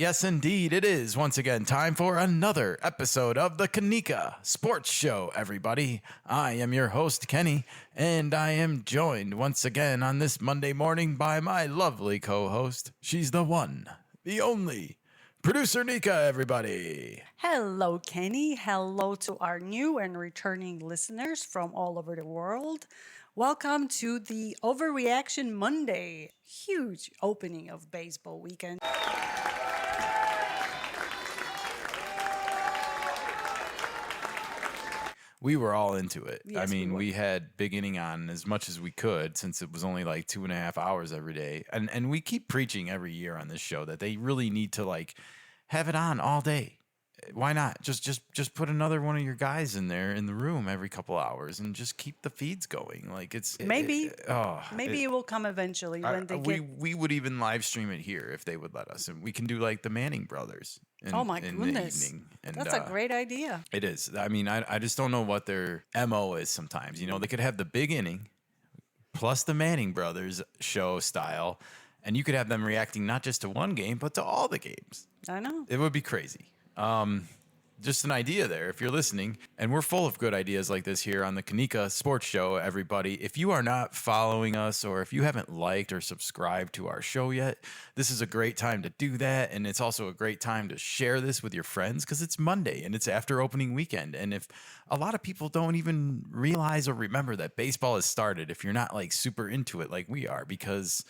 Yes, indeed, it is once again time for another episode of the Kanika Sports Show, everybody. I am your host, Kenny, and I am joined once again on this Monday morning by my lovely co-host. She's the one, the only, producer Nika, everybody. Hello, Kenny. Hello to our new and returning listeners from all over the world. Welcome to the Overreaction Monday. Huge opening of baseball weekend. We were all into it. Yes, we had big inning on as much as we could since it was only like 2.5 hours every day. And we keep preaching every year on this show that they really need to like have it on all day. Why not? Just put another one of your guys in there in the room every couple hours and just keep the feeds going. Like Maybe it will come eventually when they we would even live stream it here if they would let us, and we can do like the Manning brothers. Oh my goodness, the evening. And, that's a great idea. It is. I mean, I just don't know what their MO is sometimes. You know, they could have the big inning plus the Manning brothers show style, and you could have them reacting not just to one game but to all the games. I know. It would be crazy. Just an idea there if you're listening, and we're full of good ideas like this here on the Kanika Sports Show, everybody. If you are not following us, or if you haven't liked or subscribed to our show yet, this is a great time to do that, and it's also a great time to share this with your friends because it's Monday and it's after opening weekend. And if a lot of people don't even realize or remember that baseball has started, if you're not like super into it like we are, because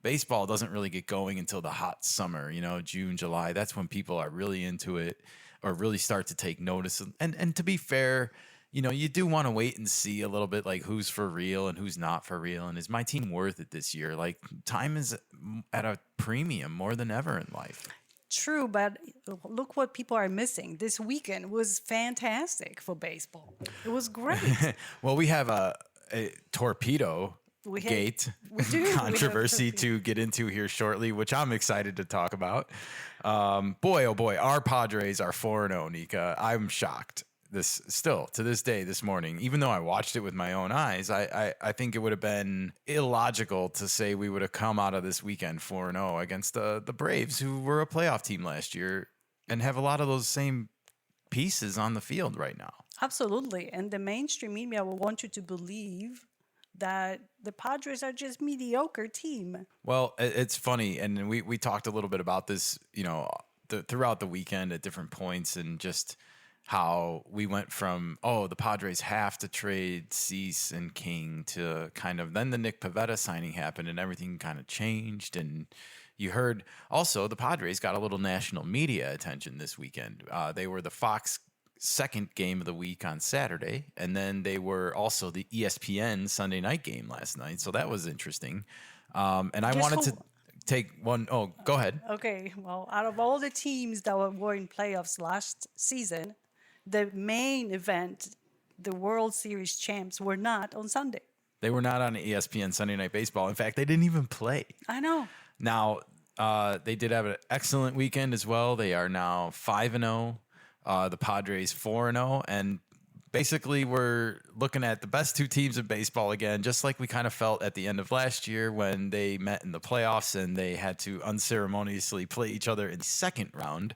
baseball doesn't really get going until the hot summer, June, July. That's when people are really into it or really start to take notice. And to be fair, you do want to wait and see a little bit like who's for real and who's not for real. And is my team worth it this year? Like, time is at a premium more than ever in life. True, but look what people are missing. This weekend was fantastic for baseball. It was great. Well, we have a torpedo gate controversy to get into here shortly, which I'm excited to talk about. Boy, oh boy, our Padres are 4-0, Nika. I'm shocked. To this day, this morning, even though I watched it with my own eyes, I think it would have been illogical to say we would have come out of this weekend 4-0 against the Braves, who were a playoff team last year and have a lot of those same pieces on the field right now. Absolutely. And the mainstream media will want you to believe that the Padres are just mediocre team. Well, it's funny, and we talked a little bit about this, throughout the weekend at different points, and just how we went from, the Padres have to trade Cease and King to kind of, then the Nick Pivetta signing happened and everything kind of changed. And you heard also the Padres got a little national media attention this weekend. They were the Fox second game of the week on Saturday, and then they were also the ESPN Sunday night game last night, so that was interesting. And I wanted to take one. Oh, go ahead. Okay, well, out of all the teams that were in playoffs last season, the main event, the World Series champs, were not on Sunday. They were not on ESPN Sunday Night Baseball. In fact, they didn't even play. I know. Now, they did have an excellent weekend as well. They are now 5-0. The Padres 4-0, and basically we're looking at the best two teams in baseball again, just like we kind of felt at the end of last year when they met in the playoffs and they had to unceremoniously play each other in the second round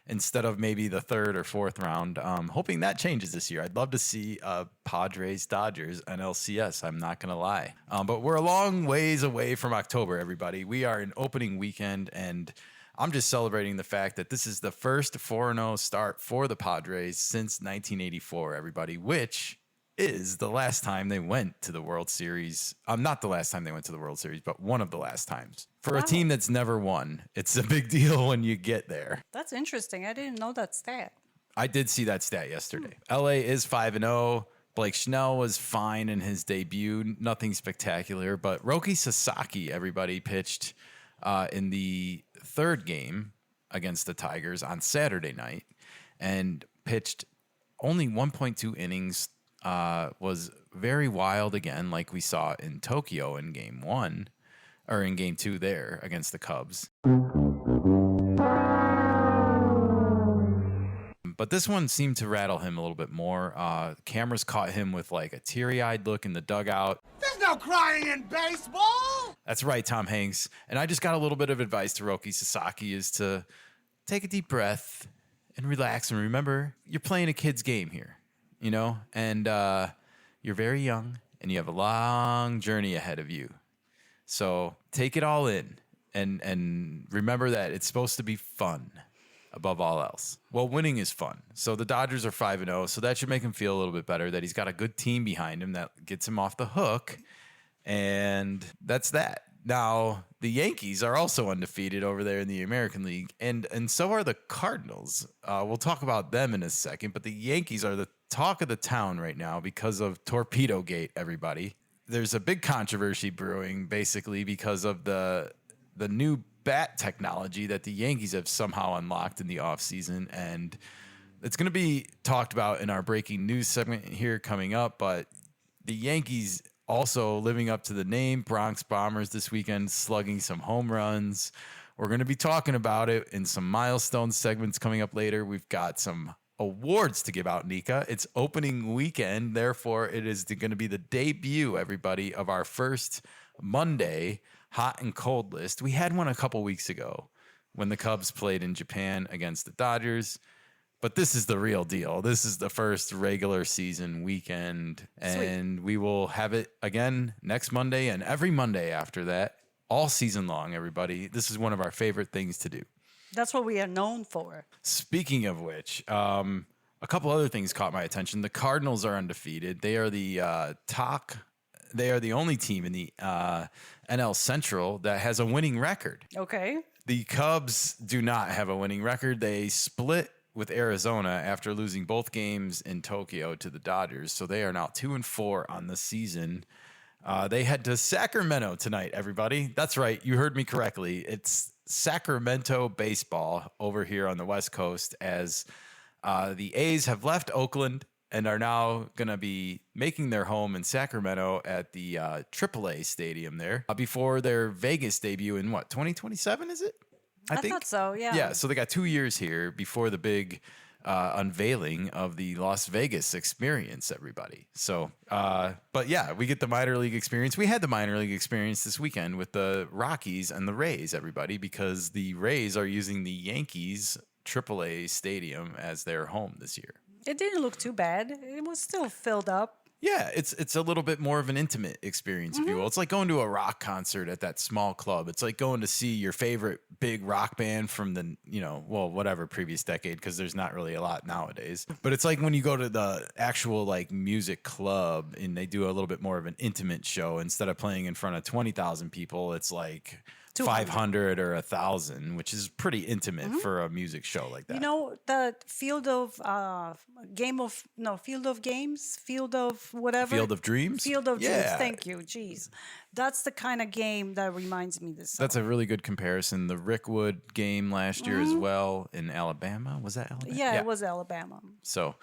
instead of maybe the third or fourth round. Hoping that changes this year. I'd love to see Padres-Dodgers NLCS, I'm not going to lie. But we're a long ways away from October, everybody. We are in opening weekend, and I'm just celebrating the fact that this is the first 4-0 start for the Padres since 1984, everybody, which is the last time they went to the World Series. Not the last time they went to the World Series, but one of the last times. For a team that's never won, it's a big deal when you get there. That's interesting. I didn't know that stat. I did see that stat yesterday. LA is 5-0. Blake Snell was fine in his debut. Nothing spectacular, but Roki Sasaki, everybody, pitched in the third game against the Tigers on Saturday night and pitched only 1.2 innings, was very wild again, like we saw in Tokyo in game two there against the Cubs. But this one seemed to rattle him a little bit more. Cameras caught him with like a teary-eyed look in the dugout. There's no crying in baseball! That's right, Tom Hanks. And I just got a little bit of advice to Roki Sasaki is to take a deep breath and relax and remember you're playing a kid's game here, and you're very young and you have a long journey ahead of you. So take it all in and remember that it's supposed to be fun above all else. Well, winning is fun. So the Dodgers are 5-0, so that should make him feel a little bit better that he's got a good team behind him that gets him off the hook. And that's that. Now, the Yankees are also undefeated over there in the American League, and so are the Cardinals. We'll talk about them in a second, but the Yankees are the talk of the town right now because of Torpedo Gate, everybody. There's a big controversy brewing, basically, because of the new bat technology that the Yankees have somehow unlocked in the offseason, and it's going to be talked about in our breaking news segment here coming up, but the Yankees also living up to the name, Bronx Bombers this weekend, slugging some home runs. We're going to be talking about it in some milestone segments coming up later. We've got some awards to give out, Nika. It's opening weekend, therefore it is going to be the debut, everybody, of our first Monday hot and cold list. We had one a couple weeks ago when the Cubs played in Japan against the Dodgers, but this is the real deal. This is the first regular season weekend, and we will have it again next Monday and every Monday after that, all season long, everybody. This is one of our favorite things to do. That's what we are known for. Speaking of which, a couple other things caught my attention. The Cardinals are undefeated. They are They are the only team in the NL Central that has a winning record. Okay. The Cubs do not have a winning record. They split with Arizona after losing both games in Tokyo to the Dodgers. So they are now 2-4 on the season. They head to Sacramento tonight, everybody. That's right. You heard me correctly. It's Sacramento baseball over here on the West Coast as the A's have left Oakland and are now going to be making their home in Sacramento at the AAA stadium there before their Vegas debut in 2027, is it? I thought so, yeah. Yeah, so they got 2 years here before the big unveiling of the Las Vegas experience, everybody. So, but yeah, we get the minor league experience. We had the minor league experience this weekend with the Rockies and the Rays, everybody, because the Rays are using the Yankees AAA stadium as their home this year. It didn't look too bad. It was still filled up. Yeah, it's a little bit more of an intimate experience, if you will. It's like going to a rock concert at that small club. It's like going to see your favorite big rock band from the, whatever previous decade, because there's not really a lot nowadays. But it's like when you go to the actual like music club and they do a little bit more of an intimate show. Instead of playing in front of 20,000 people, it's like 500 or 1,000, which is pretty intimate for a music show like that. The Field of Dreams. Thank you. Jeez, that's the kind of game that reminds me this. That's a really good comparison. The Rickwood game last year as well in Alabama. Was that Alabama? Yeah, it was Alabama. So,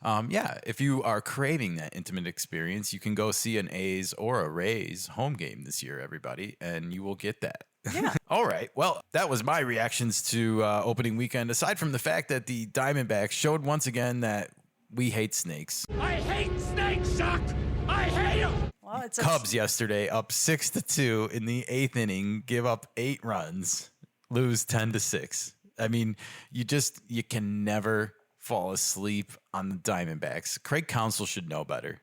if you are craving that intimate experience, you can go see an A's or a Rays home game this year, everybody, and you will get that. Yeah. All right. Well, that was my reactions to opening weekend. Aside from the fact that the Diamondbacks showed once again that we hate snakes. I hate snakes, Chuck! I hate them! Well, Cubs yesterday up 6-2 in the 8th inning, give up 8 runs, lose 10-6. I mean, you can never fall asleep on the Diamondbacks. Craig Counsell should know better.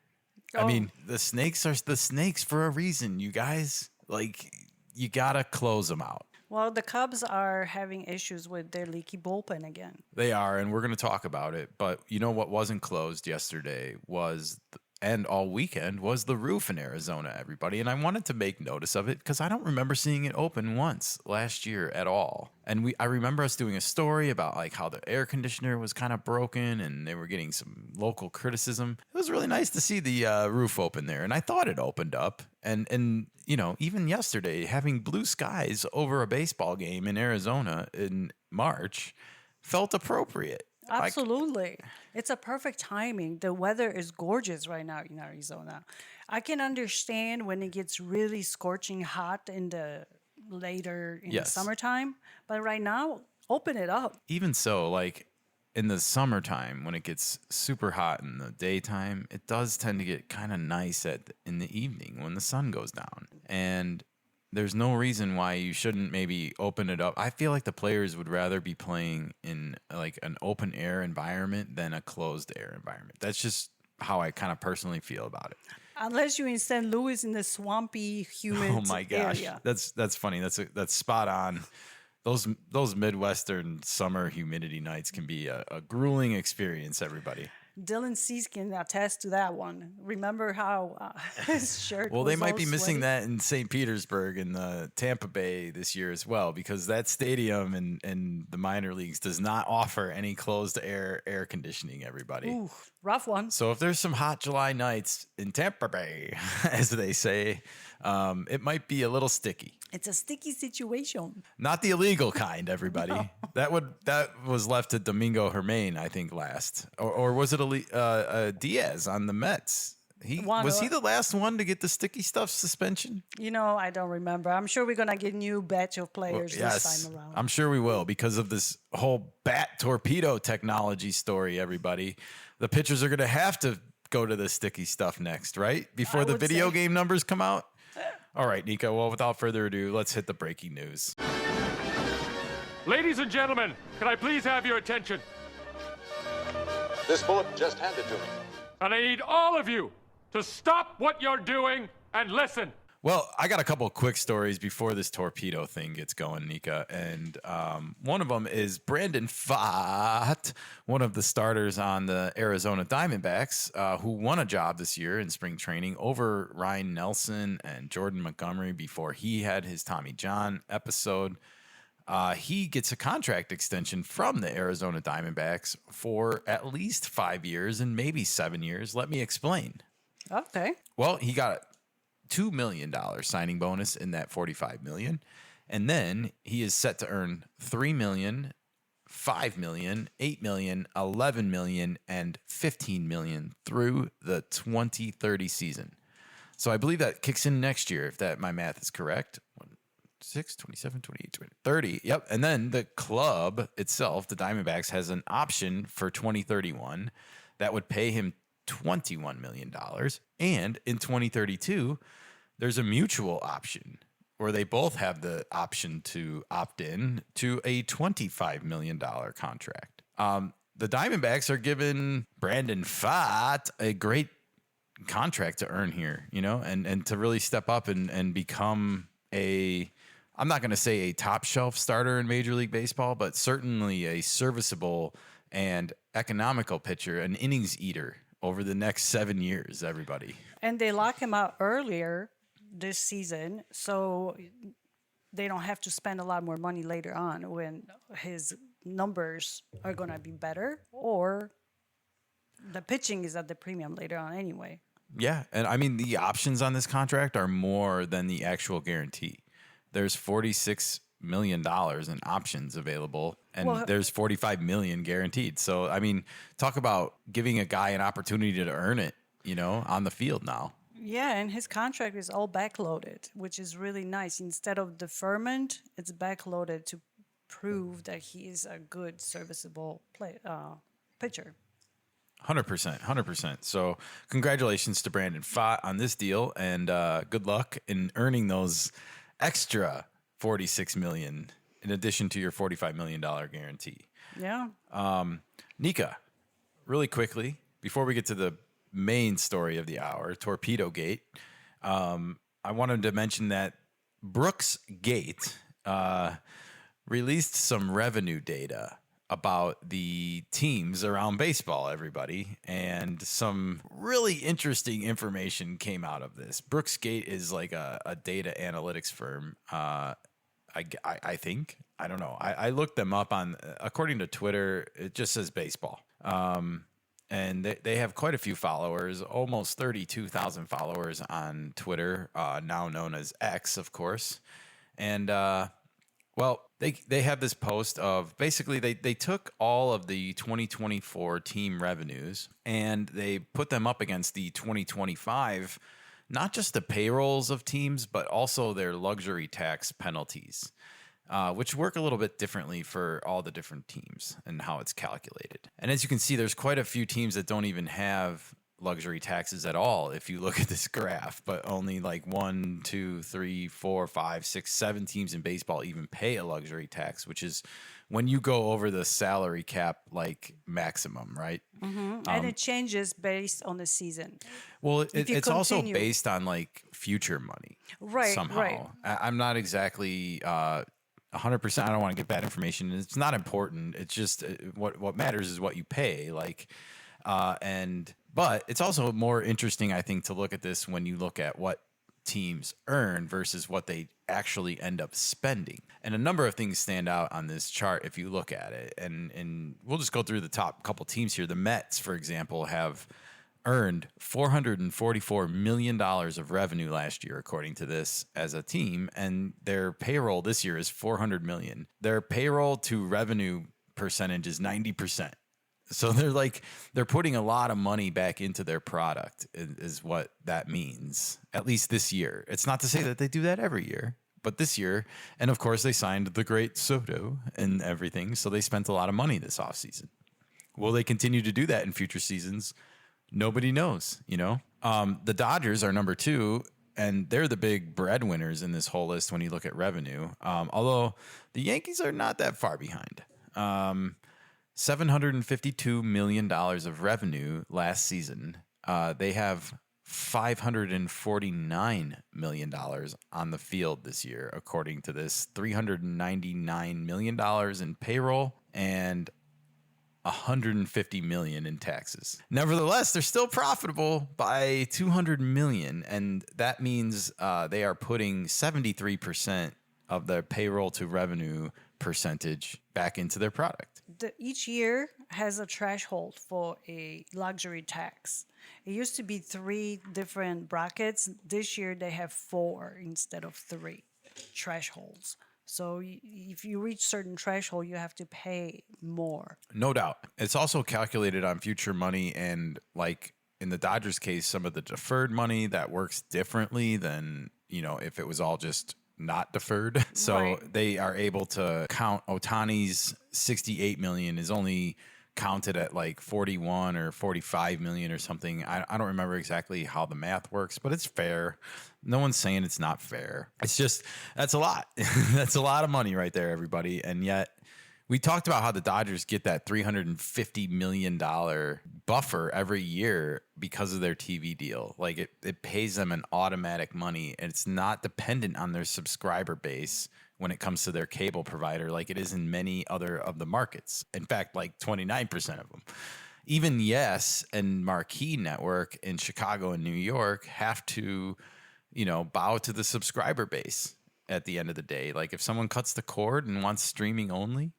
I mean, the snakes are the snakes for a reason, you guys. Like, you gotta close them out. Well, the Cubs are having issues with their leaky bullpen again. They are, and we're going to talk about it. But you know what wasn't closed yesterday and all weekend was the roof in Arizona, everybody. And I wanted to make notice of it because I don't remember seeing it open once last year at all. And I remember us doing a story about like how the air conditioner was kind of broken and they were getting some local criticism. It was really nice to see the roof open there. And I thought it opened up. And even yesterday, having blue skies over a baseball game in Arizona in March felt appropriate. Absolutely. It's a perfect timing. The weather is gorgeous right now in Arizona. I can understand when it gets really scorching hot in the summertime, but right now, open it up. Even so, like in the summertime, when it gets super hot in the daytime, it does tend to get kind of nice in the evening when the sun goes down. And there's no reason why you shouldn't maybe open it up. I feel like the players would rather be playing in like an open air environment than a closed air environment. That's just how I kind of personally feel about it. Unless you're in St. Louis in the swampy, humid Oh my gosh, area. that's funny. That's spot on. Those Midwestern summer humidity nights can be a grueling experience. Everybody. Dylan Cease can attest to that one. Remember how his shirt Well, was they might all be missing sweaty? that in St. Petersburg and the Tampa Bay this year as well, because that stadium in the minor leagues does not offer any closed air conditioning. Everybody. Ooh, rough one. So if there's some hot July nights in Tampa Bay, as they say, it might be a little sticky. It's a sticky situation. Not the illegal kind, everybody. That was left to Domingo Germain, I think, last, or was it Diaz on the Mets? Was he the last one to get the sticky stuff suspension? I don't remember. I'm sure we're gonna get new batch of players this time around. I'm sure we will because of this whole bat torpedo technology story. Everybody, the pitchers are going to have to go to the sticky stuff next, right? Before the video game numbers come out. All right, Nico. Well, without further ado, let's hit the breaking news. Ladies and gentlemen, can I please have your attention? This bullet just handed to me. And I need all of you to stop what you're doing and listen. Well, I got a couple of quick stories before this torpedo thing gets going, Nika. And one of them is Brandon Pfaadt, one of the starters on the Arizona Diamondbacks, who won a job this year in spring training over Ryan Nelson and Jordan Montgomery before he had his Tommy John episode. He gets a contract extension from the Arizona Diamondbacks for at least 5 years and maybe 7 years. Let me explain. Okay. Well, he got $2 million signing bonus in that $45 million. And then he is set to earn $3 million, $5 million, $8 million, $11 million, and $15 million through the 2030 season. So I believe that kicks in next year, if my math is correct. 6, 27, 28, 30. Yep. And then the club itself, the Diamondbacks, has an option for 2031 that would pay him $21 million. And in 2032, there's a mutual option where they both have the option to opt in to a $25 million contract. The Diamondbacks are giving Brandon Pfaadt a great contract to earn here, and to really step up and become I'm not going to say a top shelf starter in Major League Baseball, but certainly a serviceable and economical pitcher, an innings eater over the next 7 years, everybody. And they lock him out earlier this season, so they don't have to spend a lot more money later on when his numbers are going to be better, or the pitching is at the premium later on anyway. Yeah, and I mean, the options on this contract are more than the actual guarantee. There's $46 million in options available, and there's $45 million guaranteed. So, I mean, talk about giving a guy an opportunity to earn it, on the field now. Yeah, and his contract is all backloaded, which is really nice. Instead of deferment, it's backloaded to prove that he is a good, serviceable pitcher. 100%. So, congratulations to Brandon Pfaadt on this deal, and good luck in earning those extra $46 million in addition to your $45 million guarantee. Yeah. Nika, really quickly, before we get to the main story of the hour, Torpedo Gate, I wanted to mention that Brooks Gate released some revenue data about the teams around baseball, everybody, and some really interesting information came out of this. Brooks Gate is like a data analytics firm. I think. I don't know. I looked them up according to Twitter, it just says baseball. And they have quite a few followers, almost 32,000 followers on Twitter, now known as X, of course. And, well, they have this post of basically they took all of the 2024 team revenues and they put them up against the 2025, not just the payrolls of teams, but also their luxury tax penalties, which work a little bit differently for all the different teams and how it's calculated. And as you can see, there's quite a few teams that don't even have luxury taxes at all if you look at this graph, but only like 1, 2, 3, 4, 5, 6, 7 teams in baseball even pay a luxury tax, which is when you go over the salary cap like maximum, right? And it changes based on the season. Well, If you it's also continue- based on like future money, Right, somehow. right. I'm not exactly 100%. I don't want to give bad information. It's not important. It's just what matters is what you pay. Like, but it's also more interesting, I think, to look at this when you look at what teams earn versus what they actually end up spending. And a number of things stand out on this chart if you look at it. And we'll just go through the top couple teams here. The Mets, for example, have earned $444 million of revenue last year, according to this, as a team. And their payroll this year is $400 million. Their payroll to revenue percentage is 90%. So they're putting a lot of money back into their product is what that means, at least this year. It's not to say that they do that every year, but this year. And of course, they signed the great Soto and everything. So they spent a lot of money this offseason. Will they continue to do that in future seasons? Nobody knows, you know? The Dodgers are number 2, and they're the big breadwinners in this whole list when you look at revenue. Although the Yankees are not that far behind. $752 million of revenue last season. They have $549 million on the field this year, according to this. $399 million in payroll and $150 million in taxes. Nevertheless, they're still profitable by $200 million, and that means they are putting 73% of their payroll to revenue percentage back into their product. Each year has a threshold for a luxury tax. It used to be 3 different brackets. This year they have 4 instead of 3 thresholds. So if you reach certain threshold, you have to pay more. No doubt. It's also calculated on future money, and like in the Dodgers case, some of the deferred money that works differently than, you know, if it was all just not deferred. So Right. they are able to count Ohtani's $68 million is only counted at like 41 or 45 million or something. I don't remember exactly how the math works, but it's fair. No one's saying it's not fair. It's just, that's a lot. That's a lot of money right there, everybody. And yet we talked about how the Dodgers get that $350 million buffer every year because of their TV deal. Like it pays them an automatic money, and it's not dependent on their subscriber base when it comes to their cable provider like it is in many other of the markets. In fact, like 29% of them. Even Yes and Marquee Network in Chicago and New York have to, you know, bow to the subscriber base at the end of the day. Like if someone cuts the cord and wants streaming only,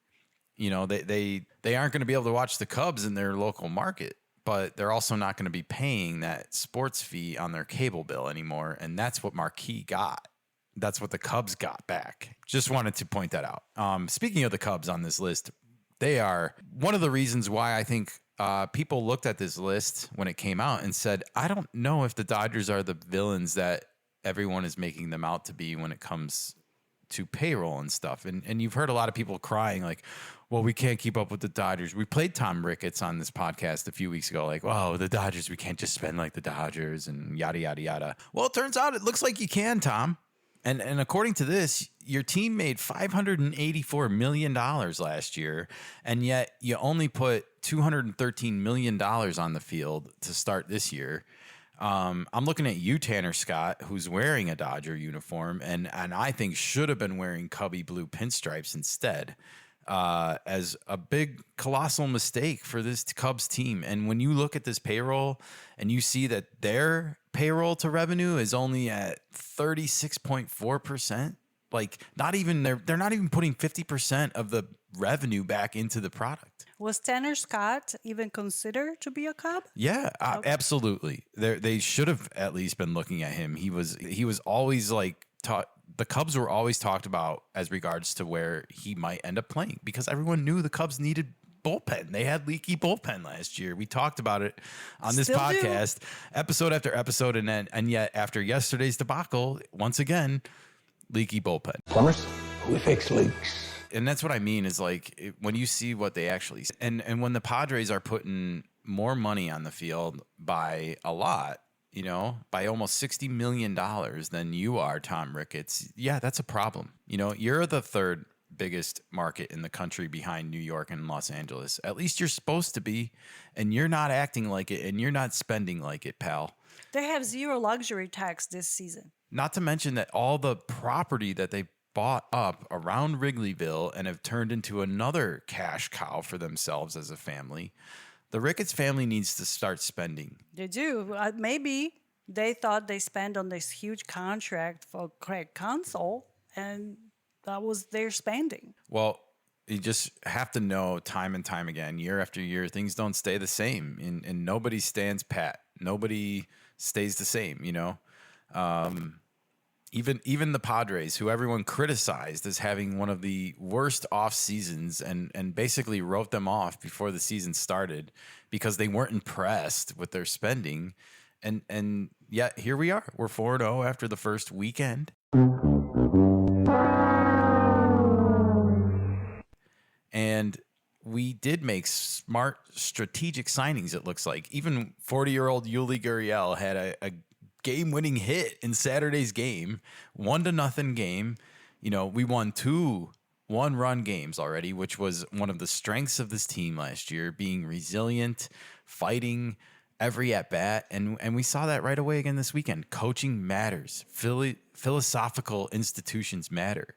you know, they aren't going to be able to watch the Cubs in their local market, but they're also not going to be paying that sports fee on their cable bill anymore. And that's what Marquee got. That's what the Cubs got back. Just wanted to point that out. Speaking of the Cubs on this list, they are one of the reasons why I think people looked at this list when it came out and said, I don't know if the Dodgers are the villains that everyone is making them out to be when it comes to payroll and stuff. And you've heard a lot of people crying like, well, we can't keep up with the Dodgers. We played Tom Ricketts on this podcast a few weeks ago, like, oh, the Dodgers, we can't just spend like the Dodgers and yada, yada, yada. Well, it turns out it looks like you can, Tom. And according to this, your team made $584 million last year, and yet you only put $213 million on the field to start this year. I'm looking at you, Tanner Scott, who's wearing a Dodger uniform, and I think should have been wearing Cubby blue pinstripes instead, as a big colossal mistake for this Cubs team. And when you look at this payroll and you see that their payroll to revenue is only at 36.4%, like they're not even putting 50% of the revenue back into the product. Was Tanner Scott even considered to be a Cub? Yeah, absolutely. They should have at least been looking at him. He was always like the Cubs were always talked about as regards to where he might end up playing, because everyone knew the Cubs needed bullpen. They had leaky bullpen last year. We talked about it on this Still podcast, episode after episode, and yet after yesterday's debacle, once again, leaky bullpen. Plumbers, we fix leaks. And that's what I mean is like when you see what they actually and when the Padres are putting more money on the field by a lot, by almost $60 million than you are, Tom Ricketts. Yeah, that's a problem. You're the third biggest market in the country behind New York and Los Angeles. At least you're supposed to be, and you're not acting like it, and you're not spending like it, pal. They have zero luxury tax this season. Not to mention that all the property that they bought up around Wrigleyville and have turned into another cash cow for themselves as a family. The Ricketts family needs to start spending. They do. Maybe they thought they spent on this huge contract for Craig Counsell, and that was their spending. Well, you just have to know time and time again, year after year, things don't stay the same, and nobody stands pat. Nobody stays the same, Even the Padres, who everyone criticized as having one of the worst off seasons and basically wrote them off before the season started because they weren't impressed with their spending. And yet here we are. We're 4-0 after the first weekend. And we did make smart strategic signings, it looks like. Even 40-year-old Yuli Gurriel had a game-winning hit in Saturday's game, 1-0 game. We won 2 one-run games already, which was one of the strengths of this team last year, being resilient, fighting every at-bat, and we saw that right away again this weekend. Coaching matters. Philosophical institutions matter.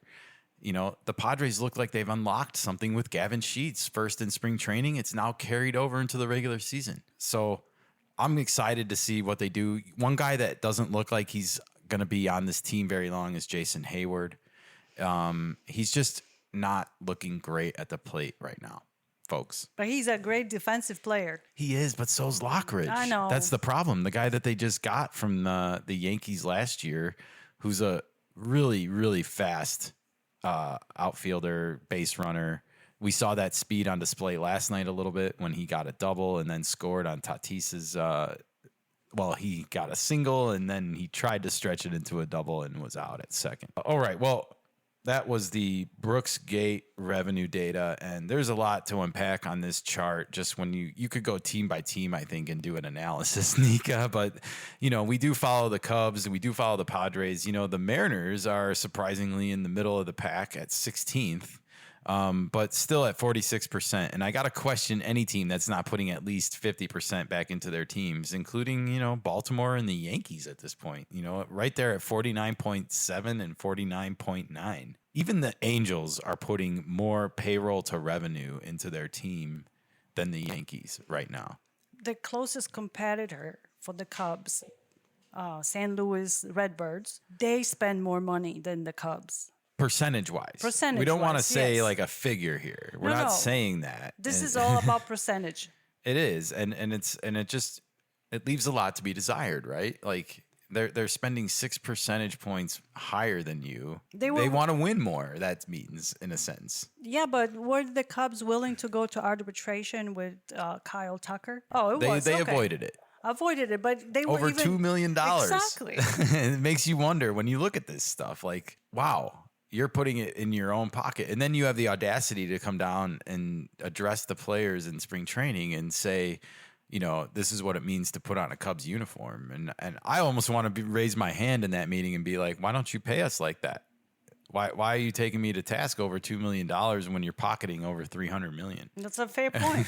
The Padres look like they've unlocked something with Gavin Sheets, first in spring training. It's now carried over into the regular season. So I'm excited to see what they do. One guy that doesn't look like he's going to be on this team very long is Jason Hayward. He's just not looking great at the plate right now, folks. But he's a great defensive player. He is, but so's Lockridge. I know. That's the problem. The guy that they just got from the Yankees last year, who's a really, really fast outfielder, base runner. We saw that speed on display last night a little bit when he got a double and then scored on Tatis's. He got a single and then he tried to stretch it into a double and was out at second. All right. Well, that was the Brooks Gate revenue data, and there's a lot to unpack on this chart. Just when you could go team by team, I think, and do an analysis, Nika. But we do follow the Cubs, we do follow the Padres. The Mariners are surprisingly in the middle of the pack at 16th, but still at 46%. And I got to question any team that's not putting at least 50% back into their teams, including Baltimore and the Yankees at this point. Right there at 49.7 and 49.9. Even the Angels are putting more payroll to revenue into their team than the Yankees right now. The closest competitor for the Cubs, St. Louis Redbirds, they spend more money than the Cubs. Percentage-wise. We don't want to say yes. like a figure here. We're not saying that. This is all about percentage. It is, and it leaves a lot to be desired, right? Like they're spending 6 percentage points higher than you. They want to win more. That means, in a sense. Yeah, but were the Cubs willing to go to arbitration with Kyle Tucker? Oh, They avoided it. But they were over $2 million. Exactly. It makes you wonder when you look at this stuff. Like, wow. You're putting it in your own pocket. And then you have the audacity to come down and address the players in spring training and say, this is what it means to put on a Cubs uniform. And I almost want to raise my hand in that meeting and be like, why don't you pay us like that? Why are you taking me to task over $2 million when you're pocketing over $300 million? That's a fair point.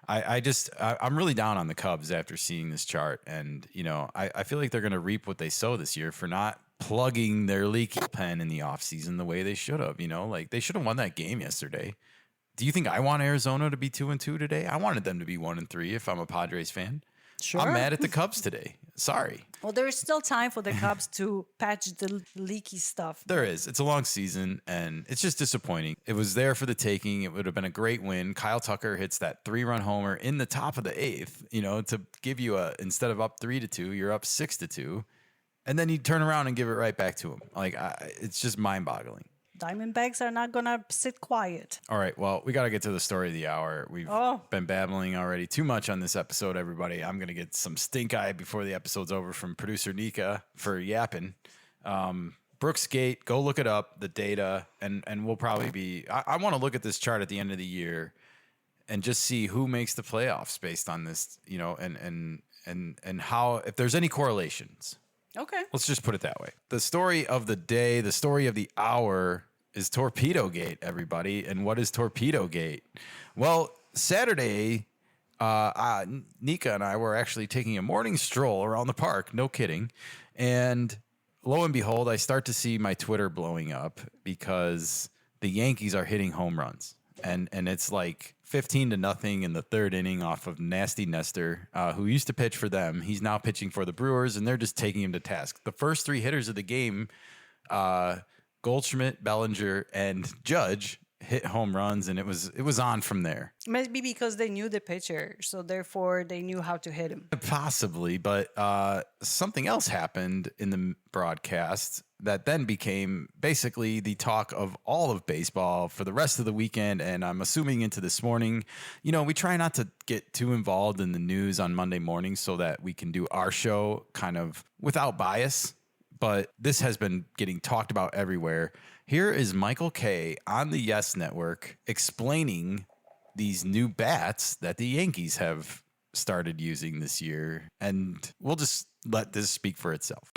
I'm really down on the Cubs after seeing this chart. And, I feel like they're going to reap what they sow this year for not plugging their leaky pen in the offseason the way they should have. Like they should have won that game yesterday. Do you think I want Arizona to be 2-2 today? I wanted them to be 1-3 if I'm a Padres fan. Sure. I'm mad at the Cubs today. Sorry. Well, there is still time for the Cubs to patch the leaky stuff. There is. It's a long season, and it's just disappointing. It was there for the taking. It would have been a great win. Kyle Tucker hits that 3-run homer in the top of the 8th, to give you instead of up 3-2, you're up 6-2. And then you turn around and give it right back to him. It's just mind-boggling. Diamondbacks are not going to sit quiet. All right, well, we got to get to the story of the hour. We've been babbling already too much on this episode, everybody. I'm going to get some stink eye before the episode's over from producer Nika for yapping. Brooks Gate, go look it up, the data, and we'll probably be... I want to look at this chart at the end of the year and just see who makes the playoffs based on this, you know, and how, if there's any correlations. Okay. Let's just put it that way. The story of the day, the story of the hour is Torpedo Gate, everybody. And what is Torpedo Gate? Well, Saturday, Nika and I were actually taking a morning stroll around the park. No kidding. And lo and behold, I start to see my Twitter blowing up because the Yankees are hitting home runs. And it's like 15-0 in the third inning off of Nasty Nestor, who used to pitch for them. He's now pitching for the Brewers, and they're just taking him to task. The first three hitters of the game, Goldschmidt, Bellinger, and Judge, hit home runs, and it was on from there. Maybe because they knew the pitcher, so therefore they knew how to hit him. Possibly, but something else happened in the broadcast that then became basically the talk of all of baseball for the rest of the weekend, and I'm assuming into this morning. You know, we try not to get too involved in the news on Monday morning so that we can do our show kind of without bias, but this has been getting talked about everywhere. Here is Michael Kay on the Yes Network explaining these new bats that the Yankees have started using this year, and we'll just let this speak for itself.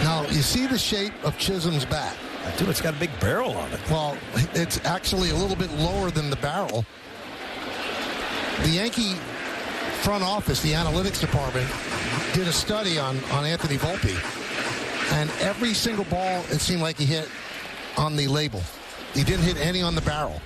Now, you see the shape of Chisholm's bat? I do. It's got a big barrel on it. Well, it's actually a little bit lower than the barrel. The Yankee front office, the analytics department, did a study on Anthony Volpe, and every single ball, it seemed like he hit on the label. He didn't hit any on the barrel.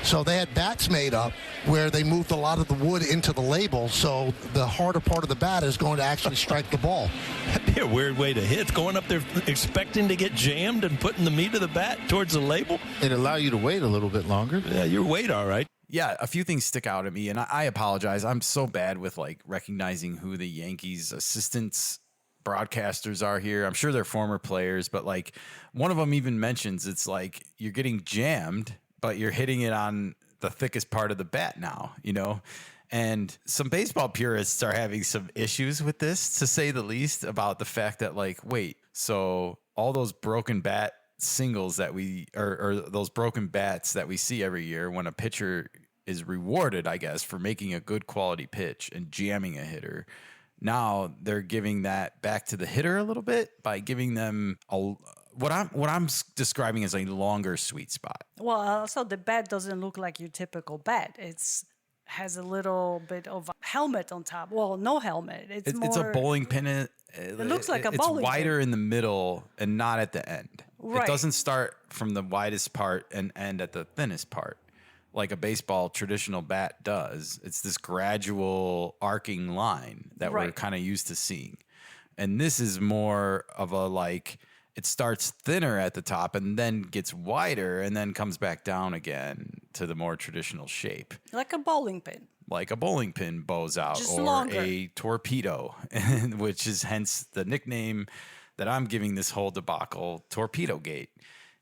So they had bats made up where they moved a lot of the wood into the label, so the harder part of the bat is going to actually strike the ball. That'd be a weird way to hit. Going up there expecting to get jammed and putting the meat of the bat towards the label. It allow you to wait a little bit longer. Yeah, your weight, all right. Yeah, a few things stick out at me, and I apologize. I'm so bad with like recognizing who the Yankees assistants broadcasters are here. I'm sure they're former players, but like one of them even mentions it's like you're getting jammed, but you're hitting it on the thickest part of the bat now, you know? And some baseball purists are having some issues with this, to say the least, about the fact that like, wait, so all those broken bat singles that or those broken bats that we see every year when a pitcher is rewarded, I guess, for making a good quality pitch and jamming a hitter, now they're giving that back to the hitter a little bit by giving them what I'm describing as a longer sweet spot. Well, also the bat doesn't look like your typical bat. Has a little bit of a helmet on top. Well, no helmet. It's a bowling pin. It looks like a bowling It's wider pin. in the middle and not at the end. Right. It doesn't start from the widest part and end at the thinnest part, like a baseball traditional bat does. It's this gradual arcing line that we're Right. kind of used to seeing. And this is more of a like, it starts thinner at the top and then gets wider and then comes back down again to the more traditional shape. Like a bowling pin. Like a bowling pin bows out, Just or longer. a torpedo, which is hence the nickname that I'm giving this whole debacle, Torpedo Gate.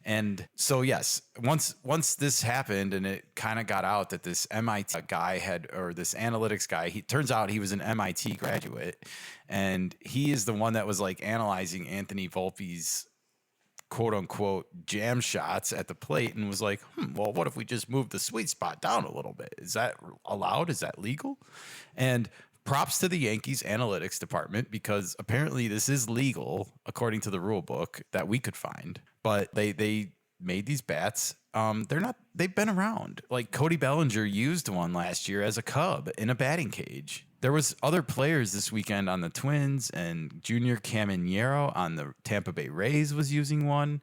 And so, yes, once this happened and it kind of got out that this MIT guy this analytics guy, he turns out he was an MIT graduate, and he is the one that was like analyzing Anthony Volpe's quote unquote jam shots at the plate and was like, well, what if we just move the sweet spot down a little bit? Is that allowed? Is that legal? And props to the Yankees analytics department, because apparently this is legal according to the rule book that we could find. But they made these bats. They've been around. Like Cody Bellinger used one last year as a Cub in a batting cage. There was other players this weekend on the Twins, and Junior Caminero on the Tampa Bay Rays was using one.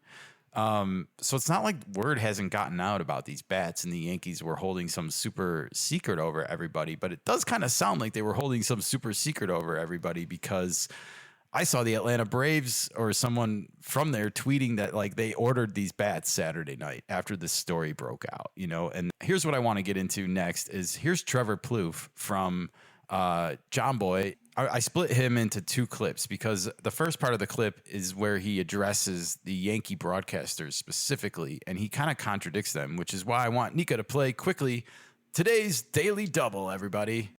So it's not like word hasn't gotten out about these bats and the Yankees were holding some super secret over everybody, but it does kind of sound like they were holding some super secret over everybody, because I saw the Atlanta Braves or someone from there tweeting that like they ordered these bats Saturday night after this story broke out, you know. And here's what I want to get into next is here's Trevor Plouffe from John Boy. I split him into two clips because the first part of the clip is where he addresses the Yankee broadcasters specifically, and he kind of contradicts them, which is why I want Nika to play quickly today's Daily Double, everybody.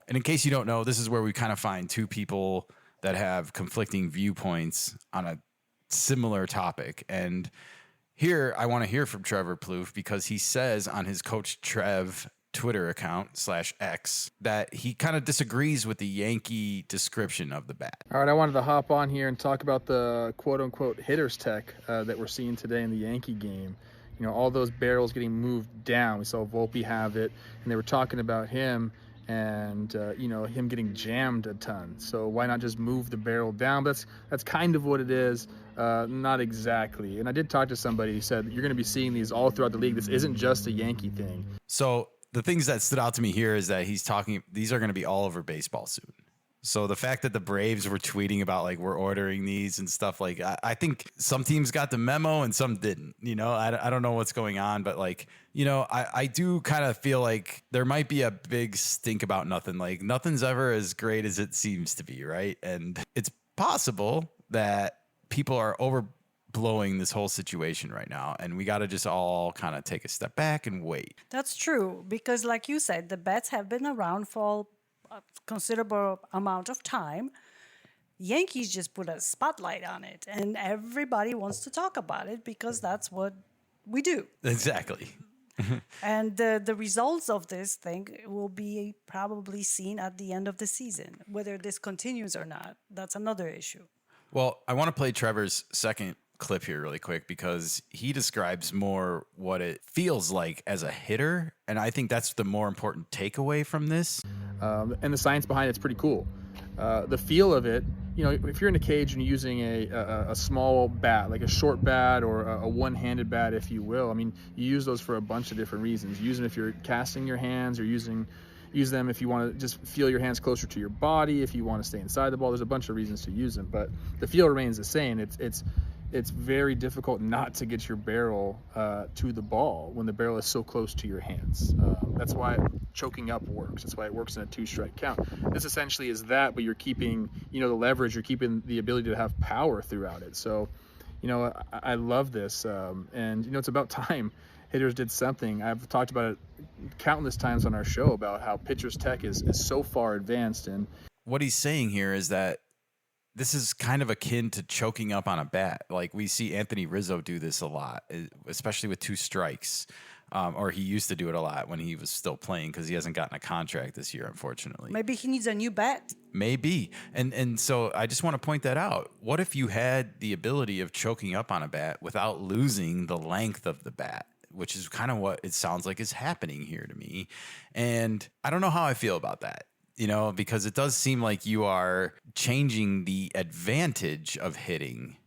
And in case you don't know, this is where we kind of find two people that have conflicting viewpoints on a similar topic. And Here, I want to hear from Trevor Plouffe because he says on his Coach Trev Twitter account /X that he kind of disagrees with the Yankee description of the bat. All right, I wanted to hop on here and talk about the quote-unquote hitter's tech that we're seeing today in the Yankee game. You know, all those barrels getting moved down. We saw Volpe have it, and they were talking about him and, him getting jammed a ton. So why not just move the barrel down? But that's kind of what it is. Not exactly. And I did talk to somebody who said you're going to be seeing these all throughout the league. This isn't just a Yankee thing. So the things that stood out to me here is that he's talking, these are going to be all over baseball soon. So the fact that the Braves were tweeting about like, we're ordering these and stuff, like I think some teams got the memo and some didn't, I don't know what's going on, but like, I do kind of feel like there might be a big stink about nothing. Like nothing's ever as great as it seems to be. Right. And it's possible that people are overblowing this whole situation right now, and we got to just all kind of take a step back and wait. That's true, because like you said, the bats have been around for a considerable amount of time. Yankees just put a spotlight on it, and everybody wants to talk about it because that's what we do. Exactly. And the results of this thing will be probably seen at the end of the season. Whether this continues or not, that's another issue. Well, I want to play Trevor's second clip here really quick because he describes more what it feels like as a hitter, and I think that's the more important takeaway from this. And the science behind it's pretty cool. The feel of it, if you're in a cage and you're using a small bat, like a short bat or a one-handed bat, if you will, I mean, you use those for a bunch of different reasons. You use them if you're casting your hands, or use them if you want to just feel your hands closer to your body, if you want to stay inside the ball. There's a bunch of reasons to use them, but the feel remains the same. It's very difficult not to get your barrel to the ball when the barrel is so close to your hands. That's why choking up works. That's why it works in a 2-strike count. This essentially is that, but you're keeping, the leverage, you're keeping the ability to have power throughout it. So, I love this, and it's about time hitters did something. I've talked about it countless times on our show about how pitcher's tech is so far advanced. And what he's saying here is that this is kind of akin to choking up on a bat. Like we see Anthony Rizzo do this a lot, especially with 2 strikes. Or he used to do it a lot when he was still playing because he hasn't gotten a contract this year, unfortunately. Maybe he needs a new bat. Maybe. And so I just want to point that out. What if you had the ability of choking up on a bat without losing the length of the bat? Which is kind of what it sounds like is happening here to me. And I don't know how I feel about that, because it does seem like you are changing the advantage of hitting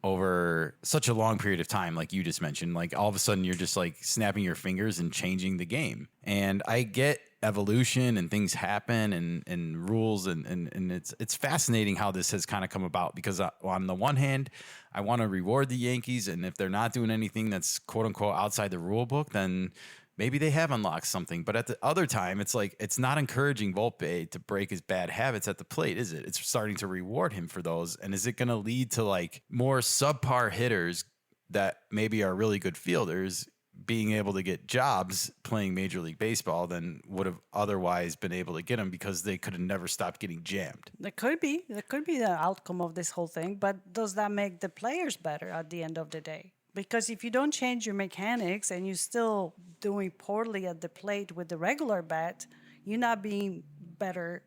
over such a long period of time, like you just mentioned. Like all of a sudden you're just like snapping your fingers and changing the game. And I get evolution and things happen and rules and it's fascinating how this has kind of come about, because on the one hand, I want to reward the Yankees, and if they're not doing anything that's quote unquote outside the rule book, then maybe they have unlocked something. But at the other time, it's like it's not encouraging Volpe to break his bad habits at the plate, is it? It's starting to reward him for those. And is it going to lead to like more subpar hitters that maybe are really good fielders being able to get jobs playing Major League Baseball than would have otherwise been able to get them because they could have never stopped getting jammed? That could be the outcome of this whole thing. But does that make the players better at the end of the day? Because if you don't change your mechanics and you're still doing poorly at the plate with the regular bat, you're not being better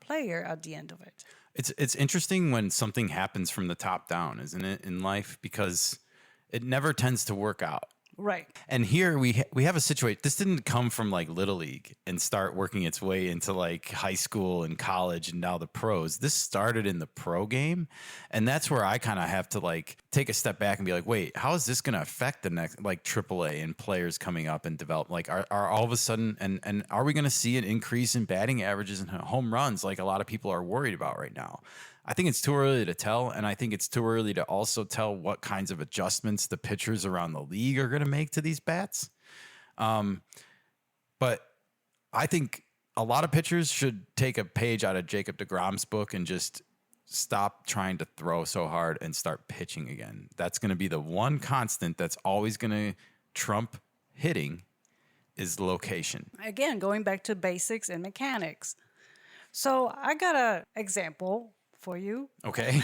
player at the end of it. It's interesting when something happens from the top down, isn't it, in life? Because it never tends to work out. Right. And here we have a situation. This didn't come from like Little League and start working its way into like high school and college and now the pros. This started in the pro game. And that's where I kind of have to like take a step back and be like, wait, how is this going to affect the next like AAA and players coming up and develop? Like are all of a sudden and are we going to see an increase in batting averages and home runs like a lot of people are worried about right now? I think it's too early to tell, and I think it's too early to also tell what kinds of adjustments the pitchers around the league are going to make to these bats. But I think a lot of pitchers should take a page out of Jacob deGrom's book and just stop trying to throw so hard and start pitching again. That's going to be the one constant that's always going to trump hitting is location. Again, going back to basics and mechanics. So I got an example for you. Okay.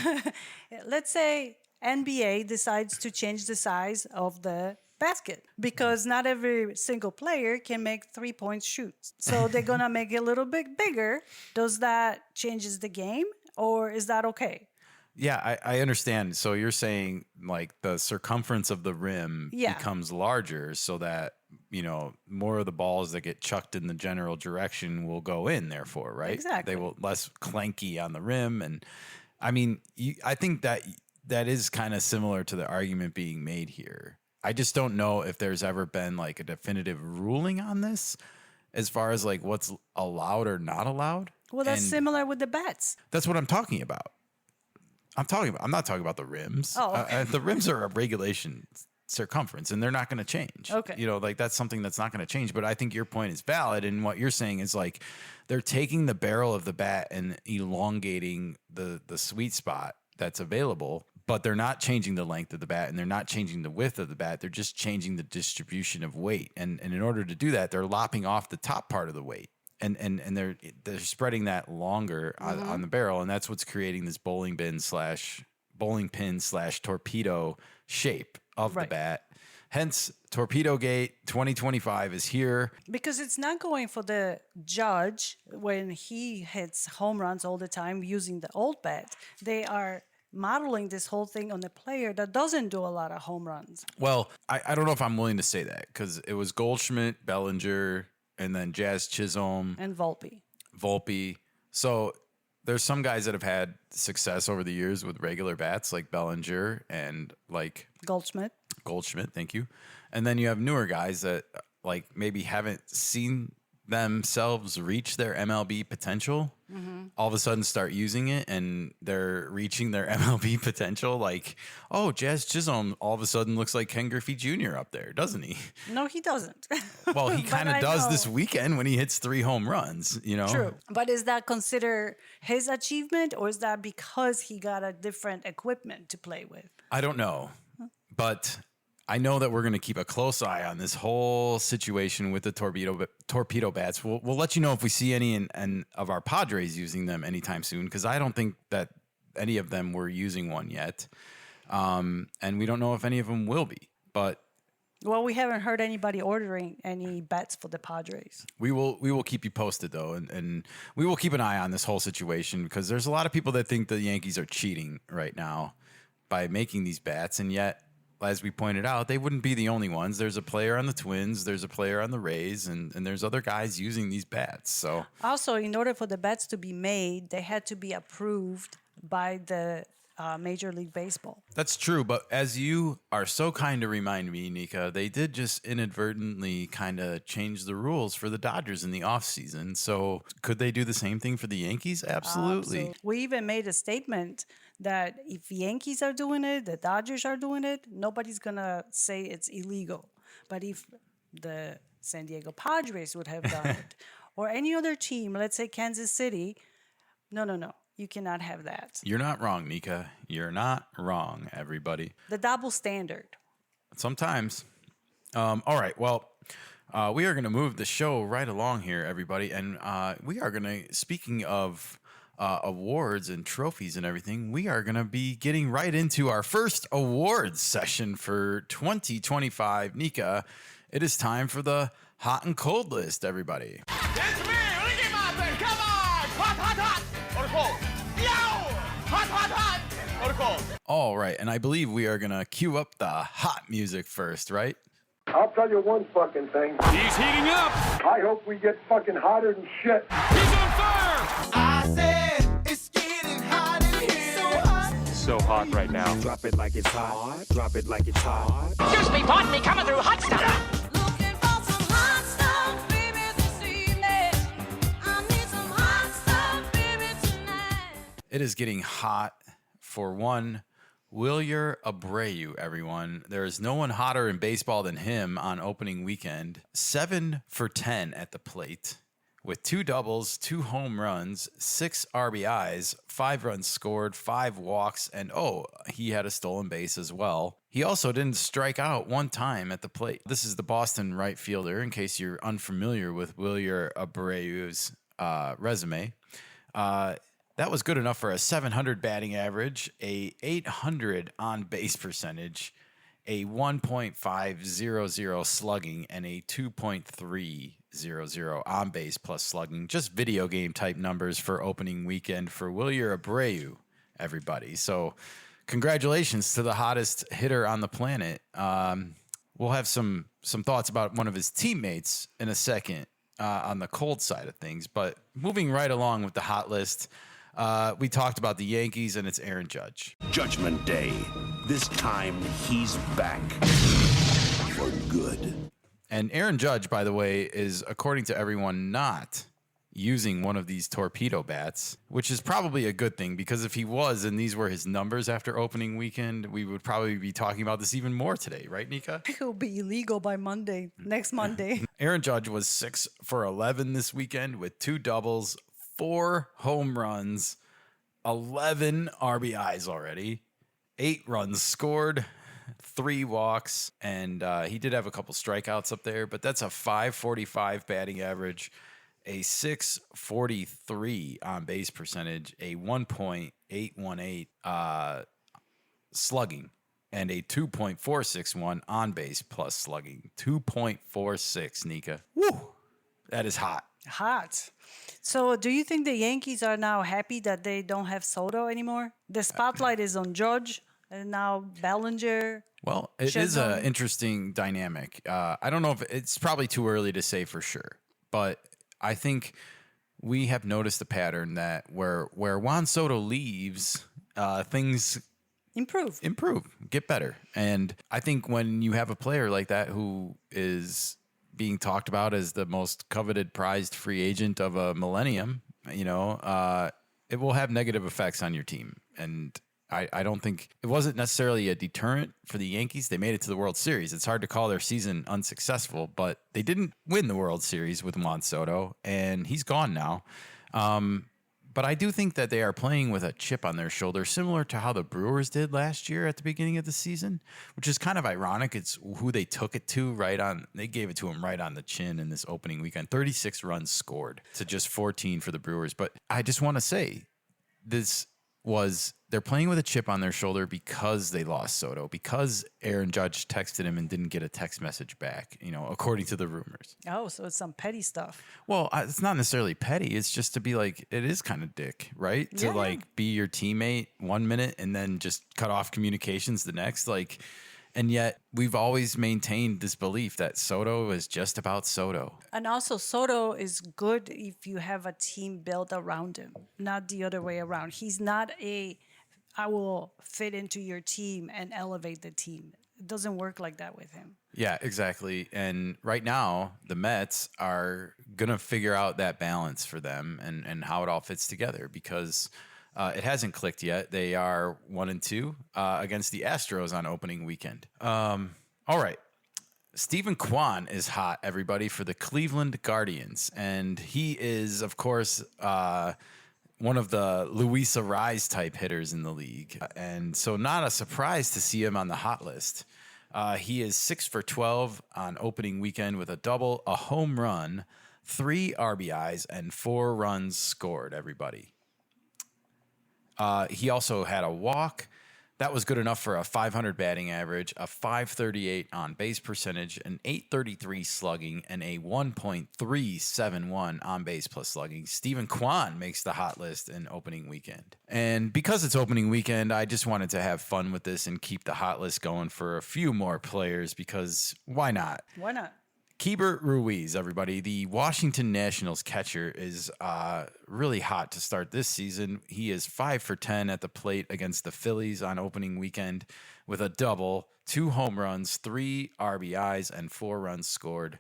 Let's say NBA decides to change the size of the basket because not every single player can make 3-point shoots. So they're going to make it a little bit bigger. Does that changes the game or is that okay? Yeah, I understand. So you're saying like the circumference of the rim becomes larger so that, more of the balls that get chucked in the general direction will go in, therefore, right? Exactly. They will less clanky on the rim. And I mean, I think that is kind of similar to the argument being made here. I just don't know if there's ever been like a definitive ruling on this as far as like what's allowed or not allowed. Well, that's similar with the bats. That's what I'm talking about. I'm not talking about the rims. Oh, okay. The rims are a regulation circumference and they're not going to change. Okay. Like that's something that's not going to change. But I think your point is valid. And what you're saying is like they're taking the barrel of the bat and elongating the sweet spot that's available, but they're not changing the length of the bat and they're not changing the width of the bat. They're just changing the distribution of weight. And in order to do that, they're lopping off the top part of the weight. And they're spreading that longer on the barrel, and that's what's creating this bowling pin / torpedo shape of the bat. Hence, Torpedo Gate 2025 is here. Because it's not going for the judge when he hits home runs all the time using the old bat. They are modeling this whole thing on a player that doesn't do a lot of home runs. Well, I don't know if I'm willing to say that because it was Goldschmidt, Bellinger, and then Jazz Chisholm. And Volpe. So there's some guys that have had success over the years with regular bats like Bellinger and like Goldschmidt, thank you. And then you have newer guys that like maybe haven't seen themselves reach their MLB potential. All of a sudden start using it and they're reaching their MLB potential. Like, oh, Jazz Chisholm all of a sudden looks like Ken Griffey Jr. up there, doesn't he? No, he doesn't. Well, he kind of does this weekend when he hits 3 home runs, True. But is that considered his achievement or is that because he got a different equipment to play with? I don't know. But I know that we're going to keep a close eye on this whole situation with the torpedo bats. We'll let you know if we see any of our Padres using them anytime soon, because I don't think that any of them were using one yet. And we don't know if any of them will be. But well, we haven't heard anybody ordering any bats for the Padres. We will keep you posted, though, and we will keep an eye on this whole situation because there's a lot of people that think the Yankees are cheating right now by making these bats, and yet, as we pointed out, they wouldn't be the only ones. There's a player on the Twins, there's a player on the Rays, and there's other guys using these bats. So also, in order for the bats to be made, they had to be approved by the Major League Baseball. That's true, but as you are so kind to remind me, Nika, they did just inadvertently kind of change the rules for the Dodgers in the offseason. So could they do the same thing for the Yankees? Absolutely. We even made a statement that if the Yankees are doing it, the Dodgers are doing it, nobody's going to say it's illegal. But if the San Diego Padres would have done it, or any other team, let's say Kansas City, no. You cannot have that. You're not wrong, Nika. You're not wrong, everybody. The double standard. Sometimes. All right. Well, we are going to move the show right along here, everybody. And we are going to, speaking of awards and trophies and everything, we are going to be getting right into our first awards session for 2025. Nika, it is time for the hot and cold list, everybody. It's me, Ricky Martin. Come on! Hot. Or cold. Yo! Hot. Or cold. All right. And I believe we are going to cue up the hot music first, right? I'll tell you one fucking thing. He's heating up. I hope we get fucking hotter than shit. He's on fire. I said it's getting hot in here. So hot. So hot right now. Drop it like it's hot. Drop it like it's hot. Excuse me, pardon me, coming through hot stuff. It is getting hot for one Wilyer Abreu, everyone. There is no one hotter in baseball than him on opening weekend. 7 for 10 at the plate with 2 doubles, 2 home runs, 6 RBIs, 5 runs scored, 5 walks, and he had a stolen base as well. He also didn't strike out one time at the plate. This is the Boston right fielder, in case you're unfamiliar with Wilyer Abreu's resume. That was good enough for a 700 batting average, a 800 on base percentage, a 1.500 slugging, and a 2.300 on base plus slugging. Just video game type numbers for opening weekend for Wilyer Abreu, everybody. So congratulations to the hottest hitter on the planet. We'll have some thoughts about one of his teammates in a second on the cold side of things. But moving right along with the hot list, we talked about the Yankees, and it's Aaron Judge. Judgment Day. This time he's back for good. And Aaron Judge, by the way, is, according to everyone, not using one of these torpedo bats, which is probably a good thing, because if he was and these were his numbers after opening weekend, we would probably be talking about this even more today, right, Nika? It'll be illegal by Monday, next Monday. Aaron Judge was 6 for 11 this weekend with 2 doubles, 4 home runs, 11 RBIs already, 8 runs scored, 3 walks, and he did have a couple strikeouts up there, but that's a 545 batting average, a 643 on base percentage, a 1.818 slugging, and a 2.461 on base plus slugging. 2.46, Nika. Woo! That is hot. Hot. So do you think the Yankees are now happy that they don't have Soto anymore? The spotlight is on Judge, and now Bellinger. Well, it is an interesting dynamic. I don't know if it's probably too early to say for sure, but I think we have noticed a pattern that where Juan Soto leaves, things improve, get better. And I think when you have a player like that who is being talked about as the most coveted, prized free agent of a millennium, it will have negative effects on your team. And I don't think it wasn't necessarily a deterrent for the Yankees. They made it to the World Series. It's hard to call their season unsuccessful, but they didn't win the World Series with Juan Soto, and he's gone now. But I do think that they are playing with a chip on their shoulder, similar to how the Brewers did last year at the beginning of the season, which is kind of ironic. It's who they took it to they gave it to him right on the chin in this opening weekend. 36 runs scored to just 14 for the Brewers. But I just want to say they're playing with a chip on their shoulder because they lost Soto, because Aaron Judge texted him and didn't get a text message back, according to the rumors. Oh, so it's some petty stuff. Well, it's not necessarily petty. It's just to be like, it is kind of dick, right? Yeah. To be your teammate 1 minute and then just cut off communications the next. And yet we've always maintained this belief that Soto is just about Soto. And also, Soto is good if you have a team built around him, not the other way around. He's not I will fit into your team and elevate the team. It doesn't work like that with him. Yeah, exactly. And right now, the Mets are going to figure out that balance for them and how it all fits together, because it hasn't clicked yet. They are 1-2 against the Astros on opening weekend. All right. Stephen Kwan is hot, everybody, for the Cleveland Guardians. And he is, of course, one of the Luis Arraez type hitters in the league. And so not a surprise to see him on the hot list. He is 6 for 12 on opening weekend with a double, a home run, 3 RBIs, and 4 runs scored, everybody. He also had a walk. That was good enough for a 500 batting average, a 538 on base percentage, an 833 slugging, and a 1.371 on base plus slugging. Stephen Kwan makes the hot list in opening weekend. And because it's opening weekend, I just wanted to have fun with this and keep the hot list going for a few more players, because why not? Why not? Keibert Ruiz, everybody. The Washington Nationals catcher is really hot to start this season. He is 5 for 10 at the plate against the Phillies on opening weekend with a double, 2 home runs, 3 RBIs, and 4 runs scored.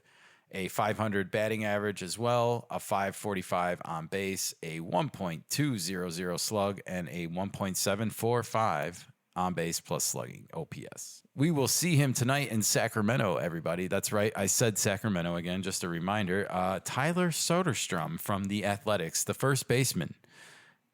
A 500 batting average as well, a 545 on base, a 1.200 slug, and a 1.745 on base plus slugging OPS. We will see him tonight in Sacramento, everybody. That's right. I said Sacramento again, just a reminder. Tyler Soderstrom from the Athletics, the first baseman.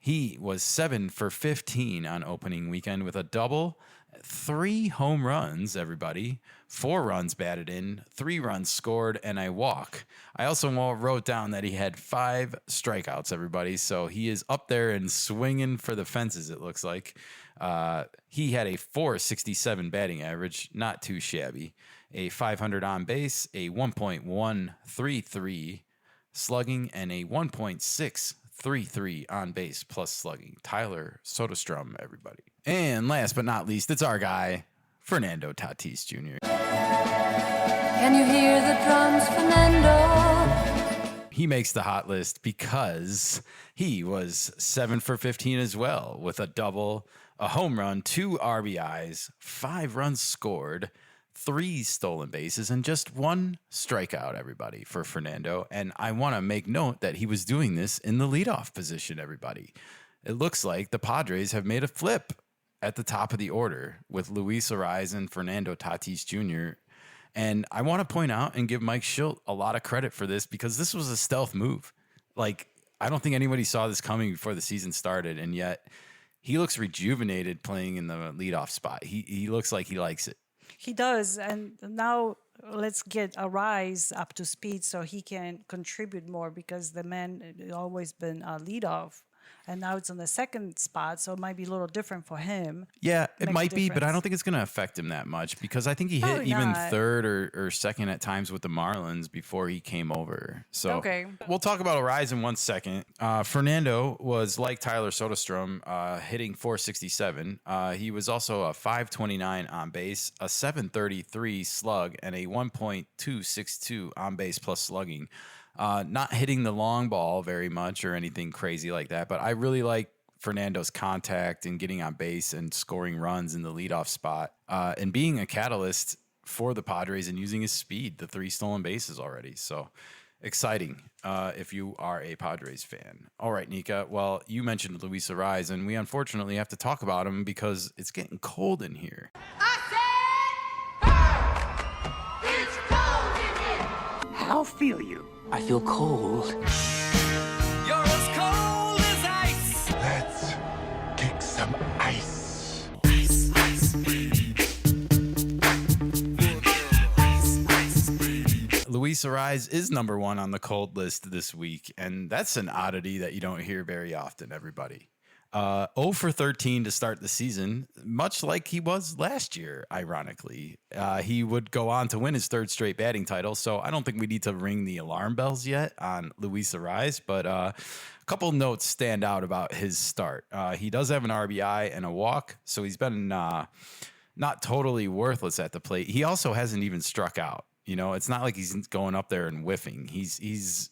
He was 7 for 15 on opening weekend with a double, 3 home runs, everybody, 4 runs batted in, 3 runs scored, and a walk. I also wrote down that he had 5 strikeouts, everybody. So he is up there and swinging for the fences, it looks like. He had a .467 batting average, not too shabby. A .500 on base, a 1.133 slugging, and a 1.633 on base plus slugging. Tyler Soderstrom, everybody. And last but not least, it's our guy, Fernando Tatis Jr. Can you hear the drums, Fernando? He makes the hot list because he was 7 for 15 as well, with a double, a home run, 2 RBIs, 5 runs scored, 3 stolen bases, and just 1 strikeout, everybody, for Fernando. And I want to make note that he was doing this in the leadoff position, everybody. It looks like the Padres have made a flip at the top of the order with Luis Arraez and Fernando Tatis Jr. And I want to point out and give Mike Schilt a lot of credit for this because this was a stealth move. Like, I don't think anybody saw this coming before the season started, and yet he looks rejuvenated playing in the leadoff spot. He looks like he likes it. He does. And now let's get Arraez up to speed so he can contribute more because the man has always been a leadoff. And now it's on the second spot, so it might be a little different for him. Yeah, it might be, but I don't think it's going to affect him that much because I think he hit even third or second at times with the Marlins before he came over. So we'll talk about Arraez in 1 second. Fernando was like Tyler Soderstrom, hitting .467. He was also a .529 on base, a .733 slug, and a 1.262 on base plus slugging. Not hitting the long ball very much or anything crazy like that, but I really like Fernando's contact and getting on base and scoring runs in the leadoff spot and being a catalyst for the Padres and using his speed, the 3 stolen bases already. So exciting if you are a Padres fan. All right, Nika. Well, you mentioned Luis Arraez, and we unfortunately have to talk about him because it's getting cold in here. How feel you? I feel cold. You're as cold as ice. Let's kick some ice. Luis Arraez is number 1 on the cold list this week, and that's an oddity that you don't hear very often, everybody. 0 for 13 to start the season, much like he was last year, ironically. He would go on to win his 3rd straight batting title, so I don't think we need to ring the alarm bells yet on Luis Arraez, but a couple notes stand out about his start. He does have an RBI and a walk, so he's been not totally worthless at the plate. He also hasn't even struck out. You know, it's not like he's going up there and whiffing. He's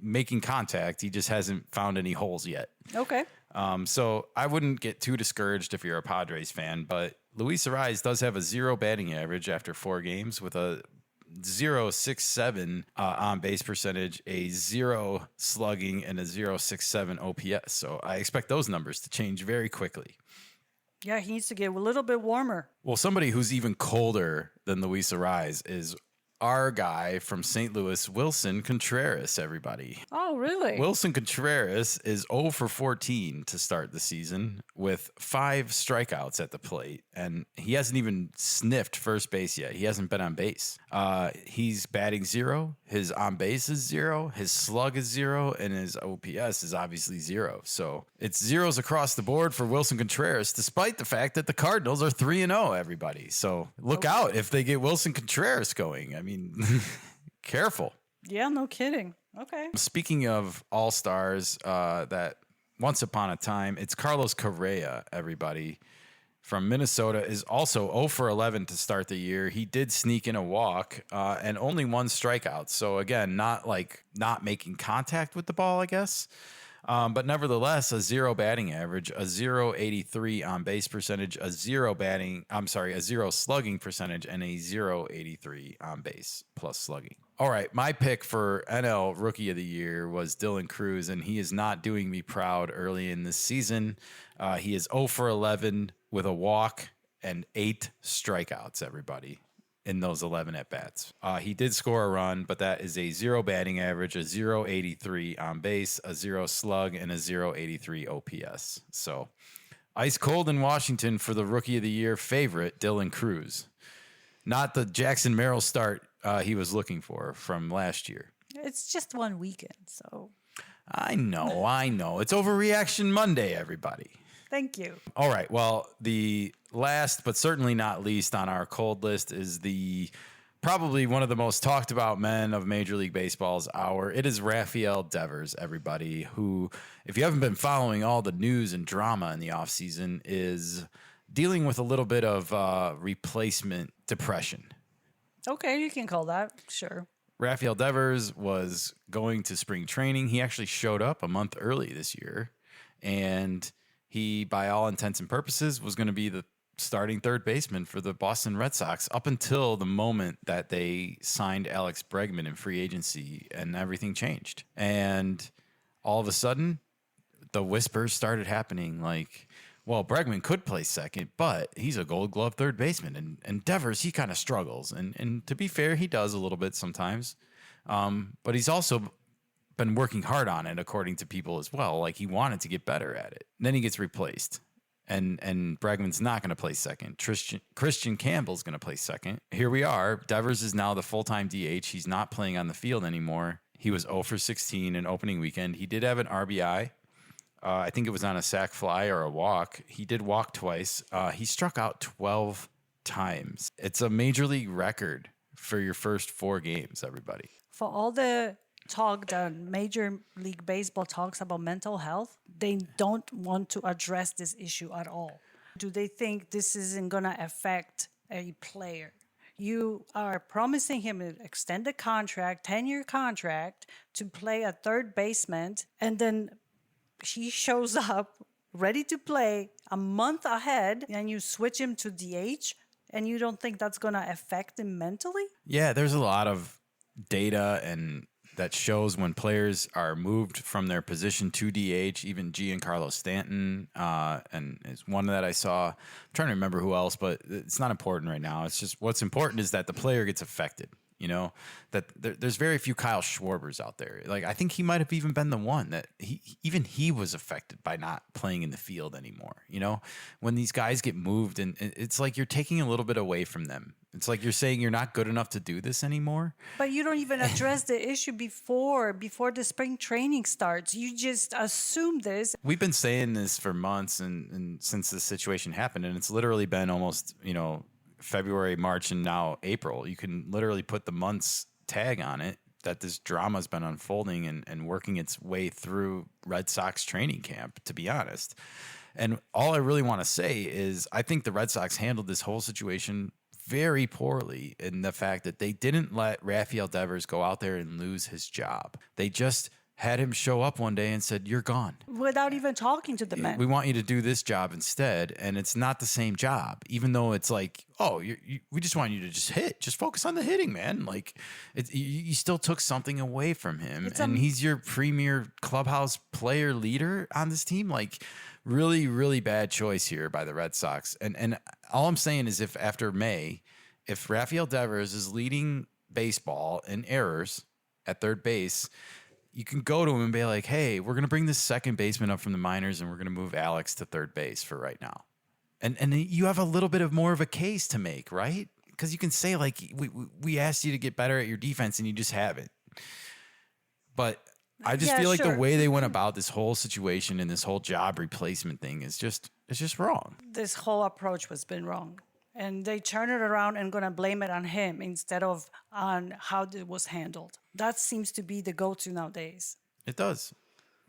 making contact. He just hasn't found any holes yet. Okay. So I wouldn't get too discouraged if you're a Padres fan, but Luis Arraez does have a 0 batting average after 4 games with a 0.67 on base percentage, a 0 slugging, and a 0.67 OPS. So I expect those numbers to change very quickly. Yeah, he needs to get a little bit warmer. Well, somebody who's even colder than Luis Arraez is our guy from St. Louis, Wilson Contreras, everybody. Oh, really? Wilson Contreras is 0 for 14 to start the season with 5 strikeouts at the plate, and he hasn't even sniffed first base yet. He hasn't been on base. He's batting 0. His on base is 0. His slug is 0, and his OPS is obviously 0. So it's zeros across the board for Wilson Contreras, despite the fact that the Cardinals are 3-0, everybody. So look out if they get Wilson Contreras going. I mean, careful. Yeah, no kidding. Okay. Speaking of all-stars that once upon a time, it's Carlos Correa, everybody, from Minnesota, is also 0 for 11 to start the year. He did sneak in a walk and only 1 strikeout. So, again, not making contact with the ball, I guess. But nevertheless, a 0 batting average, a 0.83 on base percentage, a 0 slugging percentage, and a 0.83 on base plus slugging. All right, my pick for NL Rookie of the Year was Dylan Cruz, and he is not doing me proud early in this season. He is 0 for 11 with a walk and 8 strikeouts, everybody, in those 11 at-bats. He did score a run, but that is a 0 batting average, a 0.83 on base, a 0 slug, and a 0.83 OPS. So ice cold in Washington for the Rookie of the Year favorite, Dylan Cruz. not the Jackson Merrill start he was looking for from last year. It's just one weekend, so. I know. It's Overreaction Monday, everybody. Thank you. All right. Well, the last but certainly not least on our cold list is probably one of the most talked about men of Major League Baseball's hour. It is Rafael Devers, everybody, who, if you haven't been following all the news and drama in the offseason, is dealing with a little bit of replacement depression. Okay, you can call that, sure. Rafael Devers was going to spring training. He actually showed up a month early this year, and he, by all intents and purposes, was going to be the starting third baseman for the Boston Red Sox up until the moment that they signed Alex Bregman in free agency, and everything changed. And all of a sudden, the whispers started happening like, well, Bregman could play second, but he's a Gold Glove third baseman. And Devers, he kind of struggles. And to be fair, he does a little bit sometimes. But he's also been working hard on it, according to people as well. Like, he wanted to get better at it. And then he gets replaced. And Bregman's not going to play second. Christian Campbell's going to play second. Here we are. Devers is now the full-time DH. He's not playing on the field anymore. He was 0 for 16 in opening weekend. He did have an RBI. I think it was on a sac fly or a walk. He did walk twice. He struck out 12 times. It's a major league record for your first 4 games, everybody. For all the talk that Major League Baseball talks about mental health, they don't want to address this issue at all. Do they think this isn't going to affect a player? You are promising him an extended contract, 10-year contract, to play at third baseman, and then he shows up ready to play a month ahead, and you switch him to DH, and you don't think that's going to affect him mentally? Yeah, there's a lot of data and that shows when players are moved from their position to DH, even Giancarlo Stanton, and is one that I saw. I'm trying to remember who else, but it's not important right now. It's just what's important is that the player gets affected. You know, that there's very few Kyle Schwarbers out there. Like, I think he might have even been the one that he was affected by not playing in the field anymore. You know, when these guys get moved, and it's like you're taking a little bit away from them. It's like you're saying you're not good enough to do this anymore. But you don't even address the issue before the spring training starts. You just assume this. We've been saying this for months and since this situation happened, and it's literally been almost, February, March, and now April. You can literally put the months tag on it that this drama's been unfolding and working its way through Red Sox training camp, to be honest. And all I really want to say is I think the Red Sox handled this whole situation very poorly in the fact that they didn't let Rafael Devers go out there and lose his job. They just had him show up one day and said, "You're gone." Without even talking to the men. We want you to do this job instead. And it's not the same job, even though it's like, oh, we just want you to just hit. Just focus on the hitting, man. Like, you still took something away from him. And he's your premier clubhouse player leader on this team. Like, really, really bad choice here by the Red Sox. And all I'm saying is if after May, if Rafael Devers is leading baseball in errors at third base, you can go to him and be like, hey, we're going to bring this second baseman up from the minors and we're going to move Alex to third base for right now. And you have a little bit of more of a case to make, right? Because you can say, like, we asked you to get better at your defense and you just haven't. But I just feel like the way they went about this whole situation and this whole job replacement thing is just wrong. This whole approach has been wrong. And they turn it around and going to blame it on him instead of on how it was handled. That seems to be the go-to nowadays. It does.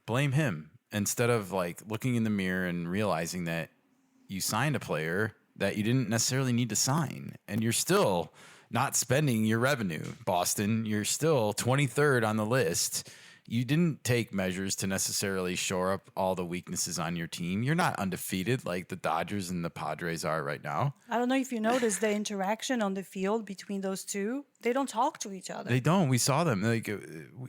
Blame him instead of like looking in the mirror and realizing that you signed a player that you didn't necessarily need to sign. And you're still not spending your revenue, Boston. You're still 23rd on the list. You didn't take measures to necessarily shore up all the weaknesses on your team. You're not undefeated like the Dodgers and the Padres are right now. I don't know if you noticed the interaction on the field between those two. They don't talk to each other. They don't. We saw them. Like,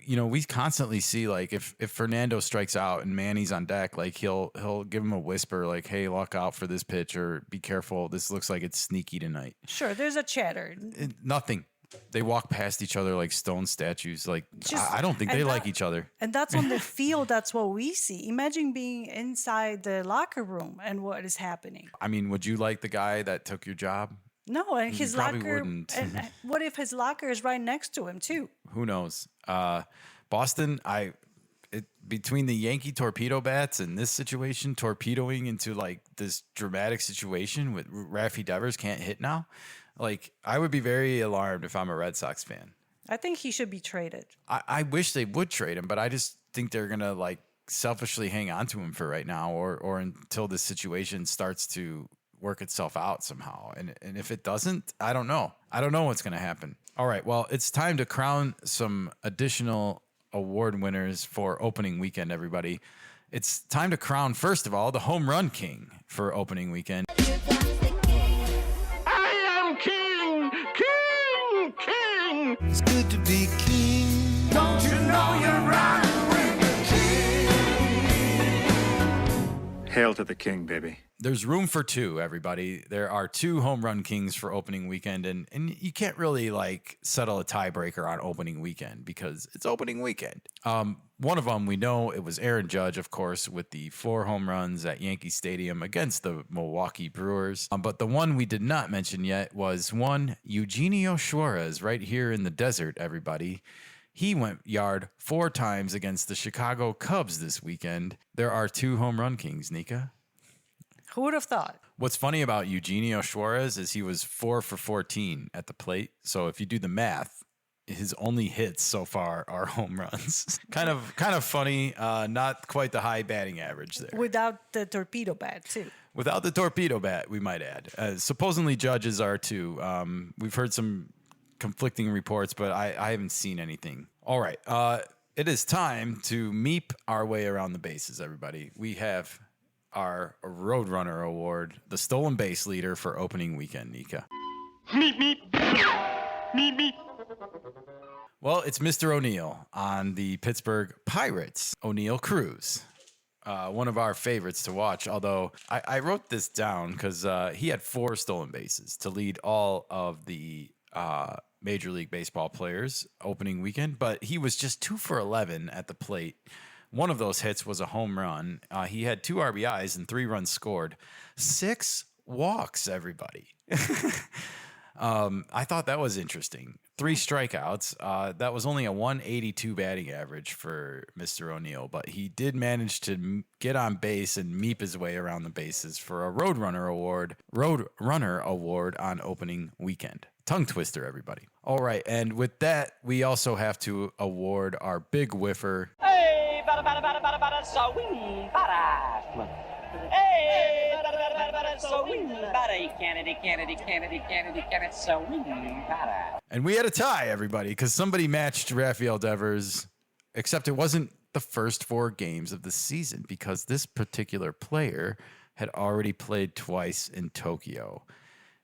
we constantly see, like, if Fernando strikes out and Manny's on deck, like he'll give him a whisper, like, hey, look out for this pitch, or be careful. This looks like it's sneaky tonight. Sure, there's a chatter. Nothing. They walk past each other like stone statues. Like, I don't think they like each other. And that's on the field. That's what we see. Imagine being inside the locker room and what is happening. I mean, would you like the guy that took your job No, and his probably locker. wouldn't. And what if his locker is right next to him too? Who knows? Boston, between the Yankee torpedo bats and this situation, torpedoing into like this dramatic situation with Raffy Devers can't hit now. Like, I would be very alarmed if I'm a Red Sox fan. I think he should be traded. I wish they would trade him, but I just think they're gonna like selfishly hang on to him for right now, or until this situation starts to work itself out somehow. And if it doesn't, I don't know. I don't know what's gonna happen. All right, well, it's time to crown some additional award winners for opening weekend, everybody. It's time to crown, first of all, the home run king for opening weekend. I am king, king, king. It's good to be king. Don't you know you're riding with the king? Hail to the king, baby. There's room for two, everybody. There are two home run kings for opening weekend, and you can't really like settle a tiebreaker on opening weekend because it's opening weekend. One of them, we know it was Aaron Judge, of course, with the 4 home runs at Yankee Stadium against the Milwaukee Brewers. But the one we did not mention yet was one Eugenio Suarez right here in the desert, everybody. He went yard 4 times against the Chicago Cubs this weekend. There are 2 home run kings, Nika. Who would have thought? What's funny about Eugenio Suarez is he was 4 for 14 at the plate. So if you do the math, his only hits so far are home runs. kind of funny. Not quite the high batting average there. Without the torpedo bat, too. Without the torpedo bat, we might add. Supposedly judges are too. We've heard some conflicting reports, but I haven't seen anything. All right. It is time to meep our way around the bases, everybody. We have our Roadrunner Award, the stolen base leader for opening weekend, Nika. Meep, meep. Meep, meep. Well, it's Mr. O'Neill on the Pittsburgh Pirates, O'Neill Cruz. One of our favorites to watch, although I wrote this down because he had 4 stolen bases to lead all of the Major League Baseball players opening weekend, but he was just 2 for 11 at the plate. One of those hits was a home run. He had 2 RBIs and 3 runs scored. 6 walks, everybody. I thought that was interesting. 3 strikeouts. That was only a 182 batting average for Mr. O'Neill, but he did manage to get on base and meep his way around the bases for a Roadrunner Award on opening weekend. Tongue twister, everybody. All right, and with that, we also have to award our big whiffer. Hey, bada, swing, bada. Hey, bada, swing, bada. Kennedy, swing, bada. And we had a tie, everybody, because somebody matched Rafael Devers, except it wasn't the first 4 games of the season because this particular player had already played twice in Tokyo.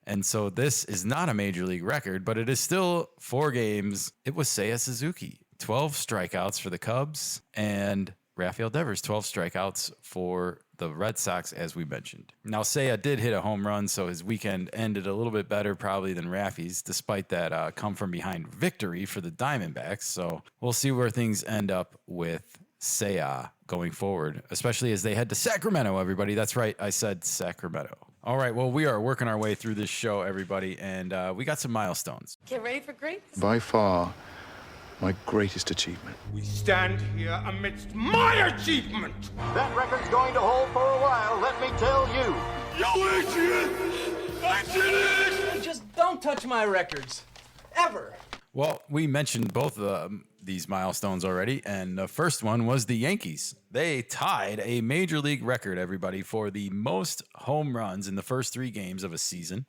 And so this is not a major league record, but it is still 4 games. It was Seiya Suzuki, 12 strikeouts for the Cubs, and Rafael Devers, 12 strikeouts for the Red Sox, as we mentioned. Now, Seiya did hit a home run, so his weekend ended a little bit better probably than Rafi's, despite that come-from-behind victory for the Diamondbacks. So we'll see where things end up with Seiya going forward, especially as they head to Sacramento, everybody. That's right, I said Sacramento. All right, well, we are working our way through this show, everybody, and we got some milestones. Get ready for greatness. By far, my greatest achievement. We stand here amidst my achievement. That record's going to hold for a while, let me tell you. You idiot! Just don't touch my records. Ever. Well, we mentioned both of these milestones already, and the first one was the Yankees. They tied a major league record, everybody, for the most home runs in the first 3 games of a season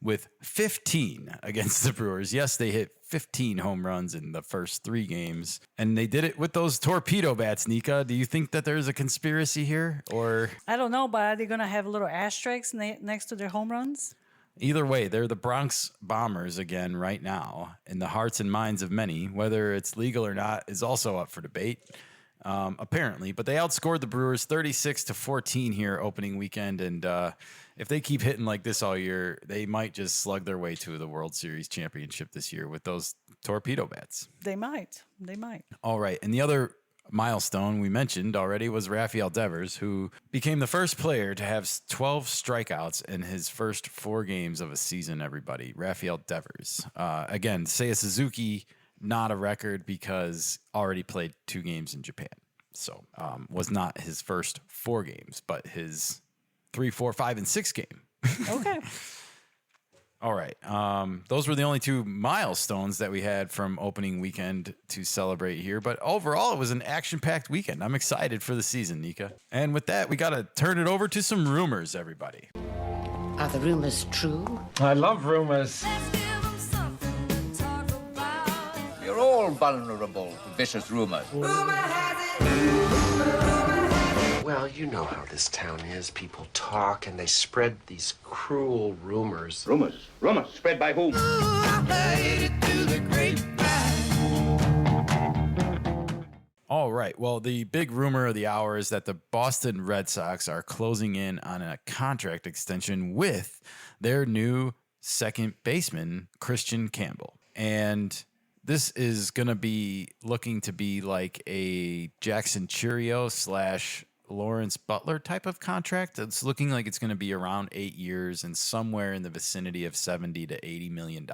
with 15 against the Brewers. Yes, they hit 15 home runs in the first 3 games, and they did it with those torpedo bats, Nika. Do you think that there's a conspiracy here, or? I don't know, but are they going to have little asterisks next to their home runs? Either way, they're the Bronx Bombers again right now in the hearts and minds of many. Whether it's legal or not is also up for debate, apparently. But they outscored the Brewers 36-14 here opening weekend. And if they keep hitting like this all year, they might just slug their way to the World Series championship this year with those torpedo bats. They might. They might. All right. And the other milestone we mentioned already was Rafael Devers, who became the first player to have 12 strikeouts in his first 4 games of a season, everybody. Rafael Devers. Again, Seiya Suzuki, not a record because already played 2 games in Japan. So was not his first 4 games, but his 3, 4, 5, and 6 game. Okay. All right. Those were the only 2 milestones that we had from opening weekend to celebrate here. But overall, it was an action-packed weekend. I'm excited for the season, Nika. And with that, we got to turn it over to some rumors, everybody. Are the rumors true? I love rumors. You're all vulnerable to vicious rumors. Well, you know how this town is. People talk and they spread these cruel rumors. Rumors? Rumors? Spread by whom? All right. Well, the big rumor of the hour is that the Boston Red Sox are closing in on a contract extension with their new second baseman, Christian Campbell. And this is going to be looking to be like a Jackson Churio / Lawrence Butler type of contract. It's looking like it's going to be around 8 years and somewhere in the vicinity of $70 to $80 million.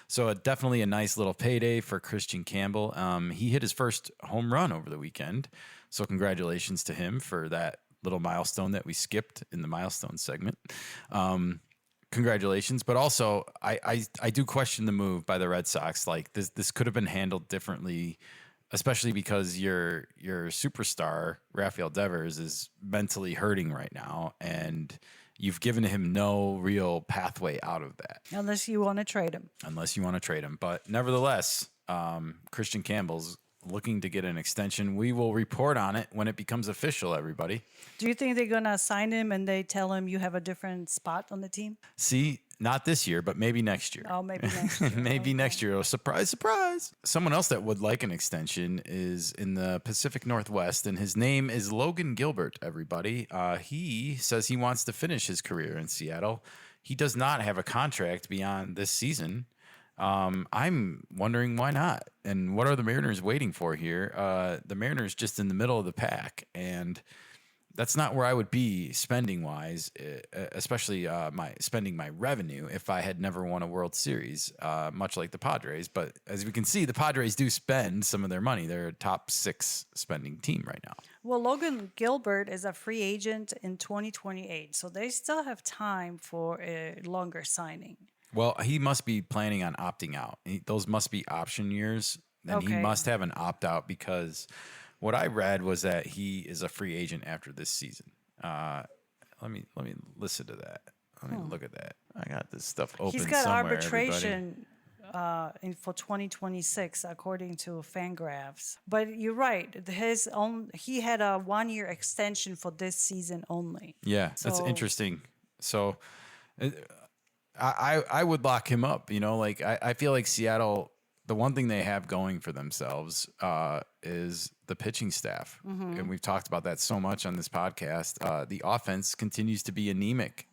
So definitely a nice little payday for Christian Campbell. He hit his first home run over the weekend. So congratulations to him for that little milestone that we skipped in the milestone segment. Congratulations. But also I do question the move by the Red Sox. Like this could have been handled differently, especially because your superstar, Rafael Devers, is mentally hurting right now, and you've given him no real pathway out of that. Unless you want to trade him. But nevertheless, Christian Campbell's looking to get an extension. We will report on it when it becomes official, everybody. Do you think they're going to sign him and they tell him you have a different spot on the team? See, not this year, but maybe next year. Oh, maybe next year. Maybe next year. Oh, surprise, surprise. Someone else that would like an extension is in the Pacific Northwest, and his name is Logan Gilbert, everybody. He says he wants to finish his career in Seattle. He does not have a contract beyond this season. I'm wondering why not, and what are the Mariners waiting for here? The Mariners just in the middle of the pack, and that's not where I would be spending wise, especially spending my revenue if I had never won a World Series, much like the Padres. But as we can see, the Padres do spend some of their money. They're a top 6 spending team right now. Well, Logan Gilbert is a free agent in 2028, so they still have time for a longer signing. Well, he must be planning on opting out. Those must be option years, and he must have an opt-out because what I read was that he is a free agent after this season. Let me listen to that. Let me look at that. I got this stuff open. He's got somewhere, arbitration for 2026, according to Fangraphs. But you're right. He had a 1-year extension for this season only. Yeah, that's interesting. So I would lock him up. You know, like I feel like Seattle, the one thing they have going for themselves is the pitching staff. Mm-hmm. And we've talked about that so much on this podcast. The offense continues to be anemic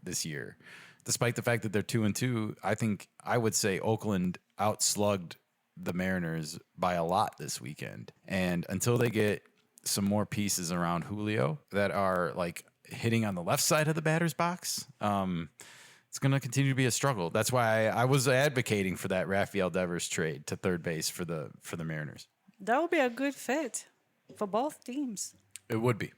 this year. Despite the fact that they're 2-2, I would say Oakland outslugged the Mariners by a lot this weekend. And until they get some more pieces around Julio that are like hitting on the left side of the batter's box, it's going to continue to be a struggle. That's why I was advocating for that Rafael Devers trade to third base for the Mariners. That would be a good fit for both teams. It would be.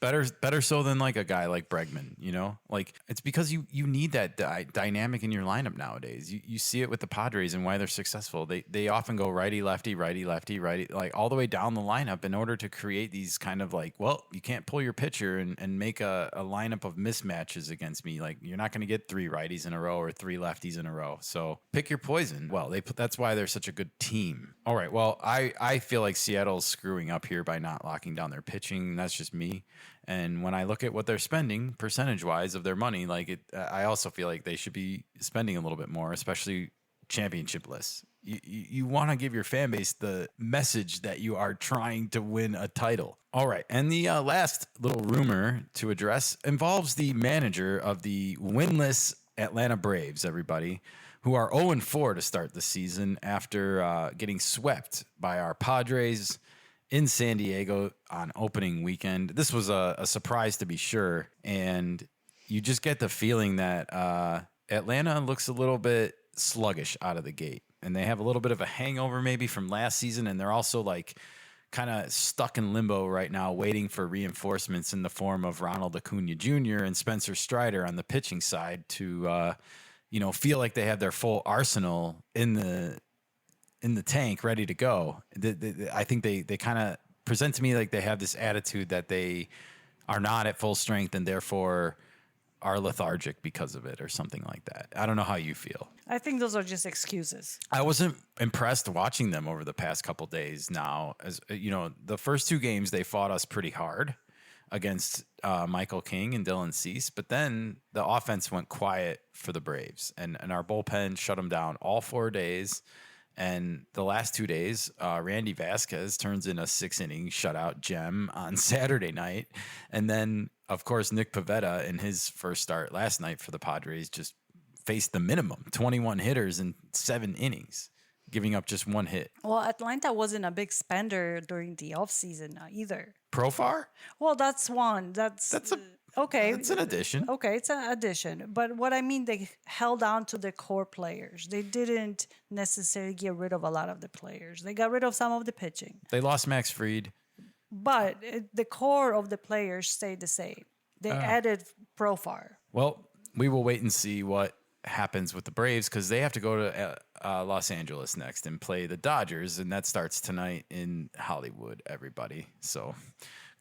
Better so than like a guy like Bregman, you know? Like it's because you need that dynamic in your lineup nowadays. You see it with the Padres and why they're successful. They often go righty, lefty, like all the way down the lineup in order to create these kind of like, well, you can't pull your pitcher and make a lineup of mismatches against me. Like you're not going to get 3 righties in a row or 3 lefties in a row. So pick your poison. Well, that's why they're such a good team. All right. Well, I feel like Seattle's screwing up here by not locking down their pitching. That's just me. And when I look at what they're spending percentage-wise of their money, I also feel like they should be spending a little bit more, especially championship lists. You want to give your fan base the message that you are trying to win a title. All right, and the last little rumor to address involves the manager of the winless Atlanta Braves, everybody, who are 0-4 to start the season after getting swept by our Padres in San Diego on opening weekend. This was a surprise to be sure. And you just get the feeling that Atlanta looks a little bit sluggish out of the gate. And they have a little bit of a hangover maybe from last season. And they're also like kind of stuck in limbo right now, waiting for reinforcements in the form of Ronald Acuna Jr. and Spencer Strider on the pitching side to, feel like they have their full arsenal in the tank ready to go. I think they kind of present to me like they have this attitude that they are not at full strength and therefore are lethargic because of it or something like that. I don't know how you feel. I think those are just excuses. I wasn't impressed watching them over the past couple days now. As you know, the first two games, they fought us pretty hard against Michael King and Dylan Cease, but then the offense went quiet for the Braves, and our bullpen shut them down all 4 days. And the last 2 days, Randy Vasquez turns in a 6-inning shutout gem on Saturday night. And then, of course, Nick Pivetta in his first start last night for the Padres just faced the minimum, 21 hitters in 7 innings, giving up just 1 hit. Well, Atlanta wasn't a big spender during the offseason either. Profar? Well, that's one. Okay. It's an addition. Okay, it's an addition. But what I mean, they held on to the core players. They didn't necessarily get rid of a lot of the players. They got rid of some of the pitching. They lost Max Fried. But the core of the players stayed the same. They added Profar. Well, we will wait and see what happens with the Braves because they have to go to Los Angeles next and play the Dodgers, and that starts tonight in Hollywood, everybody. So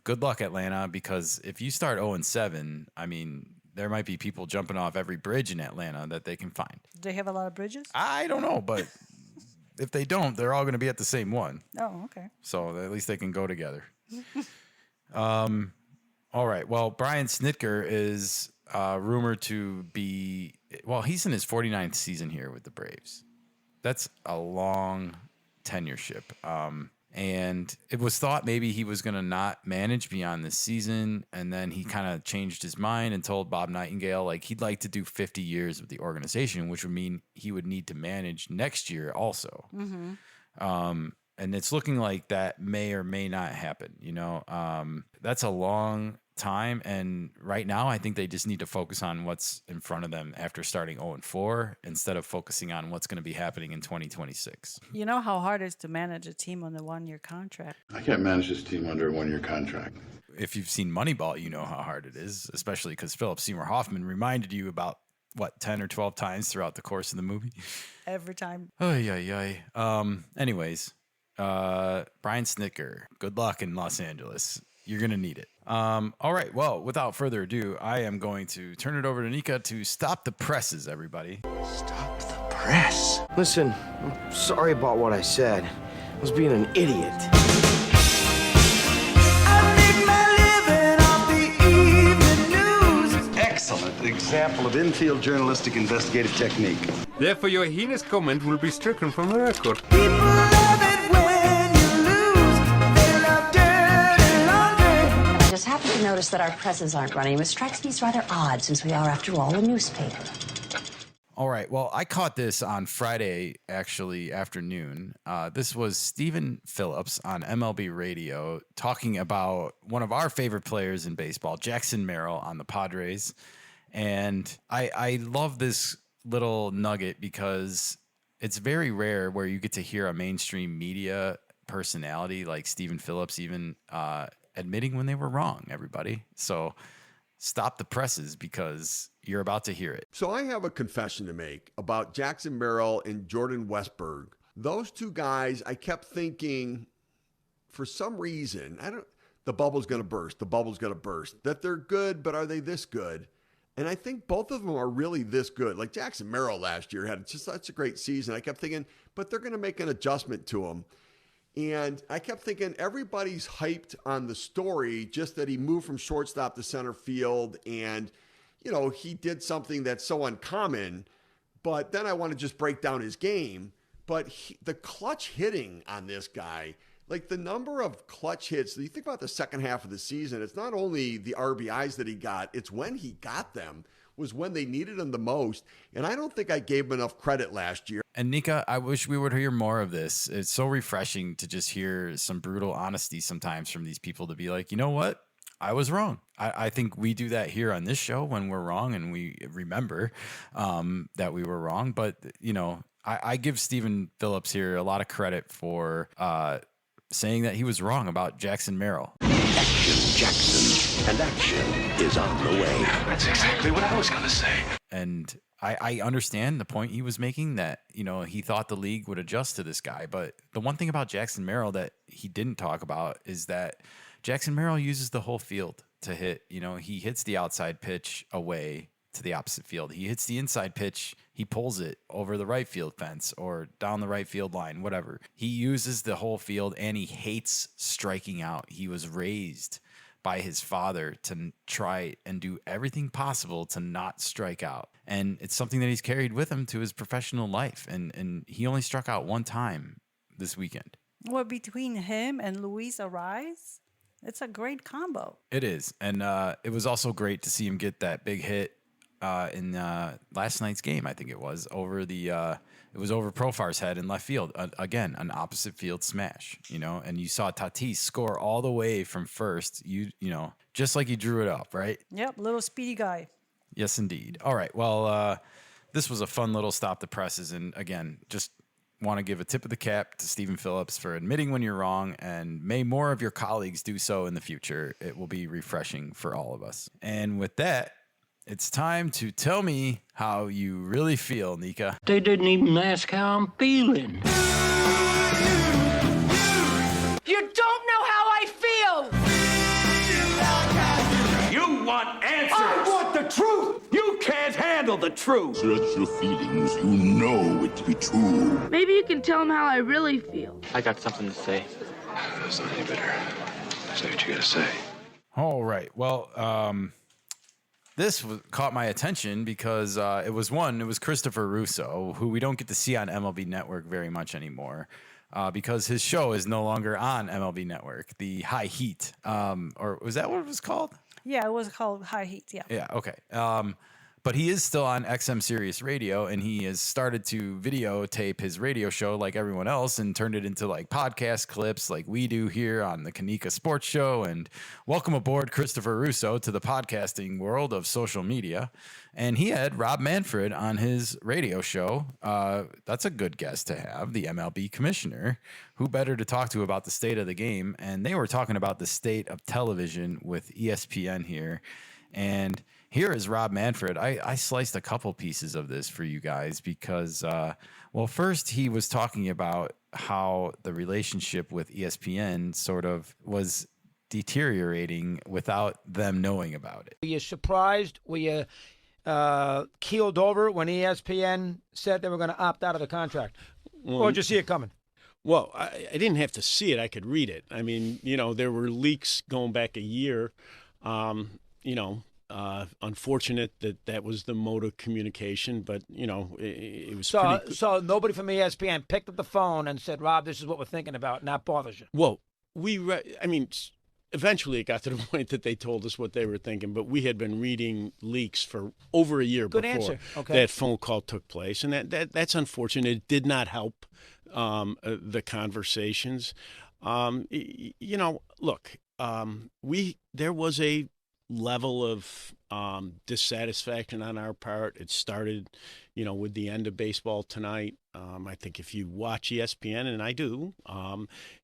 good luck, Atlanta, because if you start 0-7, I mean, there might be people jumping off every bridge in Atlanta that they can find. Do they have a lot of bridges? I don't know, but if they don't, they're all going to be at the same one. Oh, okay. So at least they can go together. All right. Well, Brian Snitker is rumored to be, he's in his 49th season here with the Braves. That's a long tenureship. And it was thought maybe he was going to not manage beyond this season. And then he kind of changed his mind and told Bob Nightingale, like, he'd like to do 50 years with the organization, which would mean he would need to manage next year also. Mm-hmm. And it's looking like that may or may not happen. That's a long time. And right now, I think they just need to focus on what's in front of them after starting 0-4 instead of focusing on what's going to be happening in 2026. You know how hard it is to manage a team on a 1-year contract. I can't manage this team under a 1-year contract. If you've seen Moneyball, you know how hard it is, especially because Philip Seymour Hoffman reminded you about 10 or 12 times throughout the course of the movie. Every time. Anyways, Brian Snitker, good luck in Los Angeles. You're going to need it. All right. Well, without further ado, I am going to turn it over to Nika to stop the presses, everybody. Stop the press. Listen, I'm sorry about what I said. I was being an idiot. Excellent example of infield journalistic investigative technique. Therefore, your heinous comment will be stricken from the record. I just happened to notice that our presses aren't running, which strikes me as rather odd since we are, after all, a newspaper. All right. Well, I caught this on Friday, actually, afternoon. This was Stephen Phillips on MLB radio talking about one of our favorite players in baseball, Jackson Merrill on the Padres. And I love this little nugget because it's very rare where you get to hear a mainstream media personality like Stephen Phillips even admitting when they were wrong, everybody. So stop the presses because you're about to hear it. So I have a confession to make about Jackson Merrill and Jordan Westberg. Those two guys, I kept thinking, for some reason, the bubble's going to burst. The bubble's going to burst. That they're good, but are they this good? And I think both of them are really this good. Like Jackson Merrill last year had just such a great season. I kept thinking, but they're going to make an adjustment to him. And I kept thinking everybody's hyped on the story, just that he moved from shortstop to center field and, he did something that's so uncommon. But then I want to just break down his game. But the clutch hitting on this guy, like the number of clutch hits, you think about the second half of the season, it's not only the RBIs that he got, it's when he got them was when they needed him the most. And I don't think I gave him enough credit last year. And Nika, I wish we would hear more of this. It's so refreshing to just hear some brutal honesty sometimes from these people to be like, you know what? I was wrong. I think we do that here on this show when we're wrong and we remember that we were wrong. But, you know, I give Stephen Phillips here a lot of credit for saying that he was wrong about Jackson Merrill. Action, Jackson, and action is on the way. That's exactly what I was going to say. And I understand the point he was making that, you know, he thought the league would adjust to this guy. But the one thing about Jackson Merrill that he didn't talk about is that Jackson Merrill uses the whole field to hit. You know, he hits the outside pitch away to the opposite field. He hits the inside pitch. He pulls it over the right field fence or down the right field line, whatever. He uses the whole field and he hates striking out. He was raised by his father to try and do everything possible to not strike out. And it's something that he's carried with him to his professional life. And he only struck out one time this weekend. Well, between him and Luis Ariz, it's a great combo. It is. And it was also great to see him get that big hit in last night's game. I think it was over over Profar's head in left field. Again, an opposite field smash, you know, and you saw Tatis score all the way from first, you know, just like he drew it up, right? Yep, little speedy guy. Yes, indeed. All right. Well, this was a fun little stop the presses. And again, just want to give a tip of the cap to Stephen Phillips for admitting when you're wrong, and may more of your colleagues do so in the future. It will be refreshing for all of us. And with that, it's time to tell me how you really feel, Nika. They didn't even ask how I'm feeling. You don't know how I feel! You want answers! I want the truth! You can't handle the truth! Search your feelings. You know it to be true. Maybe you can tell him how I really feel. I got something to say. That's not any better. Say what you gotta say. All right. Well, this caught my attention because it was Christopher Russo, who we don't get to see on MLB Network very much anymore because his show is no longer on MLB Network, the High Heat. Or was that what it was called? Yeah, it was called High Heat, yeah. Yeah, okay. But he is still on XM Sirius Radio, and he has started to videotape his radio show like everyone else and turned it into like podcast clips like we do here on the Kanika Sports Show. And welcome aboard, Christopher Russo, to the podcasting world of social media. And he had Rob Manfred on his radio show. That's a good guest to have, the MLB commissioner. Who better to talk to about the state of the game? And they were talking about the state of television with ESPN here. And here is Rob Manfred. I sliced a couple pieces of this for you guys because, well, first he was talking about how the relationship with ESPN sort of was deteriorating without them knowing about it. Were you surprised? Were you keeled over when ESPN said they were going to opt out of the contract? Or did you see it coming? Well, I didn't have to see it. I could read it. I mean, you know, there were leaks going back a year. You know, unfortunate that was the mode of communication, but, you know, it was pretty... So nobody from ESPN picked up the phone and said, Rob, this is what we're thinking about, and that bothers you? Well, eventually it got to the point that they told us what they were thinking, but we had been reading leaks for over a year before that phone call took place, and that's unfortunate. It did not help the conversations. You know, look, there was a level of dissatisfaction on our part. It started, you know, with the end of baseball tonight. I think if you watch ESPN, and I do,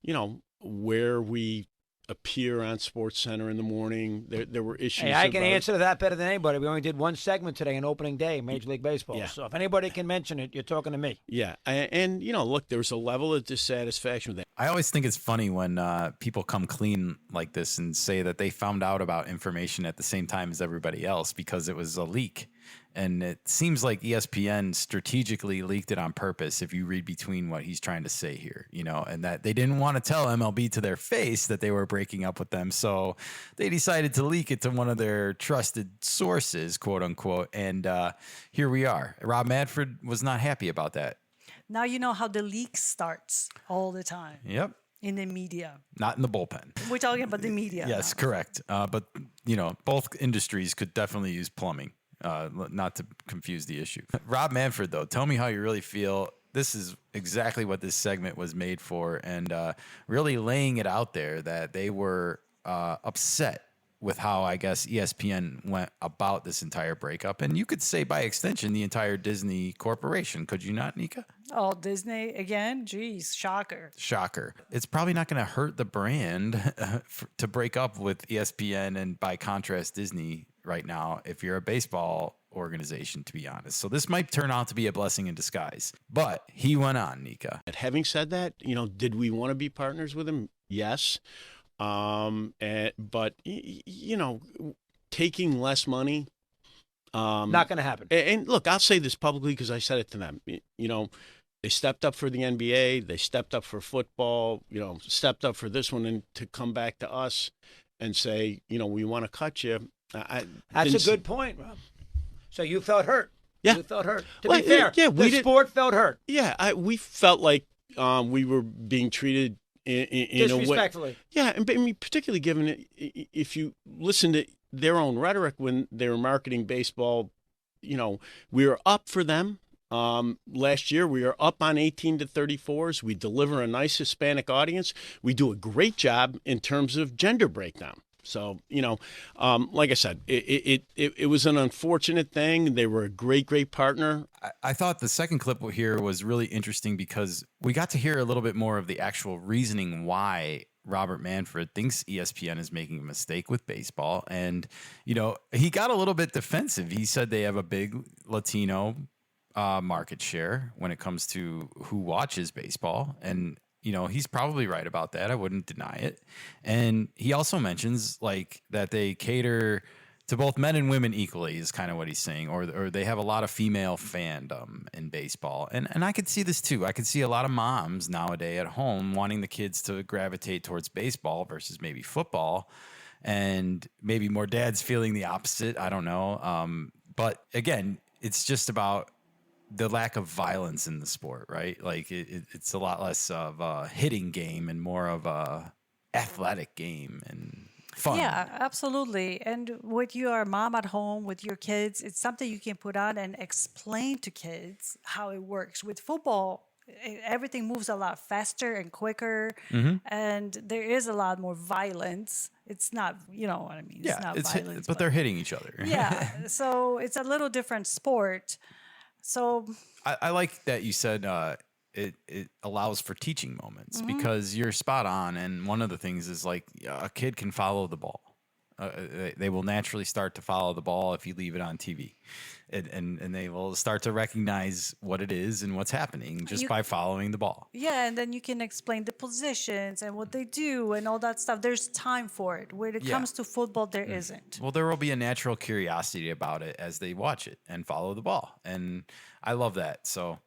you know, where we appear on SportsCenter in the morning, there were issues. Hey, I can answer to that better than anybody. We only did one segment today on opening day, Major League Baseball. Yeah. So if anybody can mention it, you're talking to me. Yeah, and you know, look, there was a level of dissatisfaction with that. I always think it's funny when people come clean like this and say that they found out about information at the same time as everybody else because it was a leak. And it seems like ESPN strategically leaked it on purpose if you read between what he's trying to say here, you know, and that they didn't want to tell MLB to their face that they were breaking up with them. So they decided to leak it to one of their trusted sources, quote unquote. And here we are. Rob Manfred was not happy about that. Now you know how the leak starts all the time. Yep. In the media. Not in the bullpen. We're talking about the media. Yes, now. correct. But, you know, both industries could definitely use plumbing. not to confuse the issue. Rob Manfred, though, tell me how you really feel. This is exactly what this segment was made for, and really laying it out there that they were upset with how, I guess, ESPN went about this entire breakup. And you could say, by extension, the entire Disney corporation. Could you not, Nika? Oh, Disney again? Jeez, shocker. Shocker. It's probably not going to hurt the brand to break up with ESPN and, by contrast, Disney right now if you're a baseball organization, to be honest. So this might turn out to be a blessing in disguise. But he went on, Nika. Having said that, did we want to be partners with him? Yes. But taking less money, not going to happen. And look, I'll say this publicly because I said it to them. They stepped up for the NBA, they stepped up for football, stepped up for this one, and to come back to us and say, we want to cut you. That's a good point, Rob. So you felt hurt. Yeah, you felt hurt. To be fair, the sport felt hurt. Yeah, we felt like we were being treated in a way. Disrespectfully. Yeah, and I mean, particularly given it, if you listen to their own rhetoric when they were marketing baseball, we were up for them. Last year, we were up on 18 to 34s. We deliver a nice Hispanic audience. We do a great job in terms of gender breakdown. So, like I said, it was an unfortunate thing. They were a great partner. I thought the second clip here was really interesting because we got to hear a little bit more of the actual reasoning why Robert Manfred thinks ESPN is making a mistake with baseball. And, he got a little bit defensive. He said they have a big Latino market share when it comes to who watches baseball. And he's probably right about that. I wouldn't deny it. And he also mentions that they cater to both men and women equally is kind of what he's saying, or they have a lot of female fandom in baseball. And I could see this too. I could see a lot of moms nowadays at home wanting the kids to gravitate towards baseball versus maybe football, and maybe more dads feeling the opposite. I don't know. But again, it's just about the lack of violence in the sport, right? It's a lot less of a hitting game and more of a athletic game and fun. Yeah, absolutely. And with your mom at home with your kids, it's something you can put on and explain to kids how it works. With football, everything moves a lot faster and quicker, and there is a lot more violence. It's not, you know what I mean? Yeah, it's not violence, but they're hitting each other. Yeah, so it's a little different sport. So I like that you said it allows for teaching moments because you're spot on. And one of the things is a kid can follow the ball. They will naturally start to follow the ball if you leave it on TV. And they will start to recognize what it is and what's happening just by following the ball. Yeah, and then you can explain the positions and what they do and all that stuff. There's time for it. When it comes to football, there isn't. Well, there will be a natural curiosity about it as they watch it and follow the ball. And I love that. So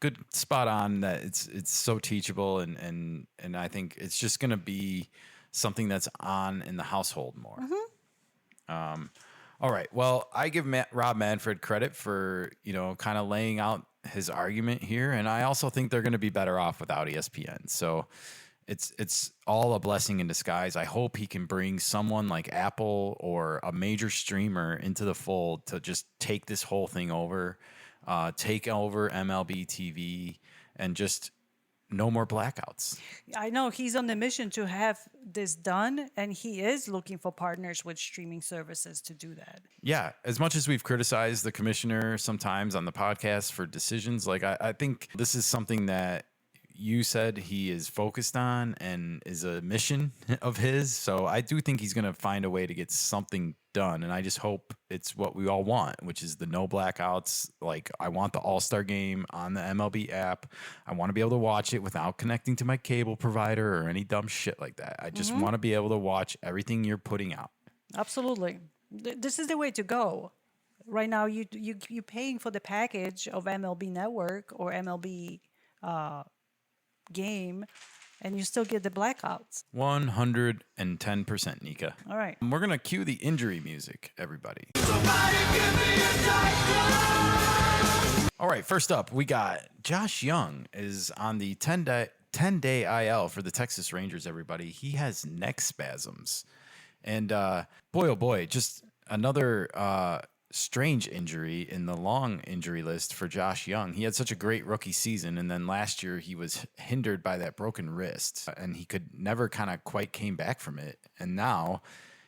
good spot on that it's so teachable and I think it's just going to be something that's on in the household more. All right. Well, I give Rob Manfred credit for, kind of laying out his argument here. And I also think they're going to be better off without ESPN. So it's all a blessing in disguise. I hope he can bring someone like Apple or a major streamer into the fold to just take this whole thing over, take over MLB TV and just no more blackouts. I know he's on the mission to have this done, and he is looking for partners with streaming services to do that. Yeah, as much as we've criticized the commissioner sometimes on the podcast for decisions, I think this is something that you said he is focused on and is a mission of his. So I do think he's going to find a way to get something done. And I just hope it's what we all want, which is the no blackouts. I want the All-Star game on the MLB app. I want to be able to watch it without connecting to my cable provider or any dumb shit like that. I just want to be able to watch everything you're putting out. Absolutely. This is the way to go. Right now, you're paying for the package of MLB Network or MLB game, and you still get the blackouts. 110%, Nika. All right. We're going to cue the injury music, everybody. All right, first up, we got Josh Young is on the 10-day IL for the Texas Rangers, everybody. He has neck spasms. And boy, oh boy, just another strange injury in the long injury list for Josh Young. He had such a great rookie season, and then last year he was hindered by that broken wrist, and he could never kind of quite came back from it. And now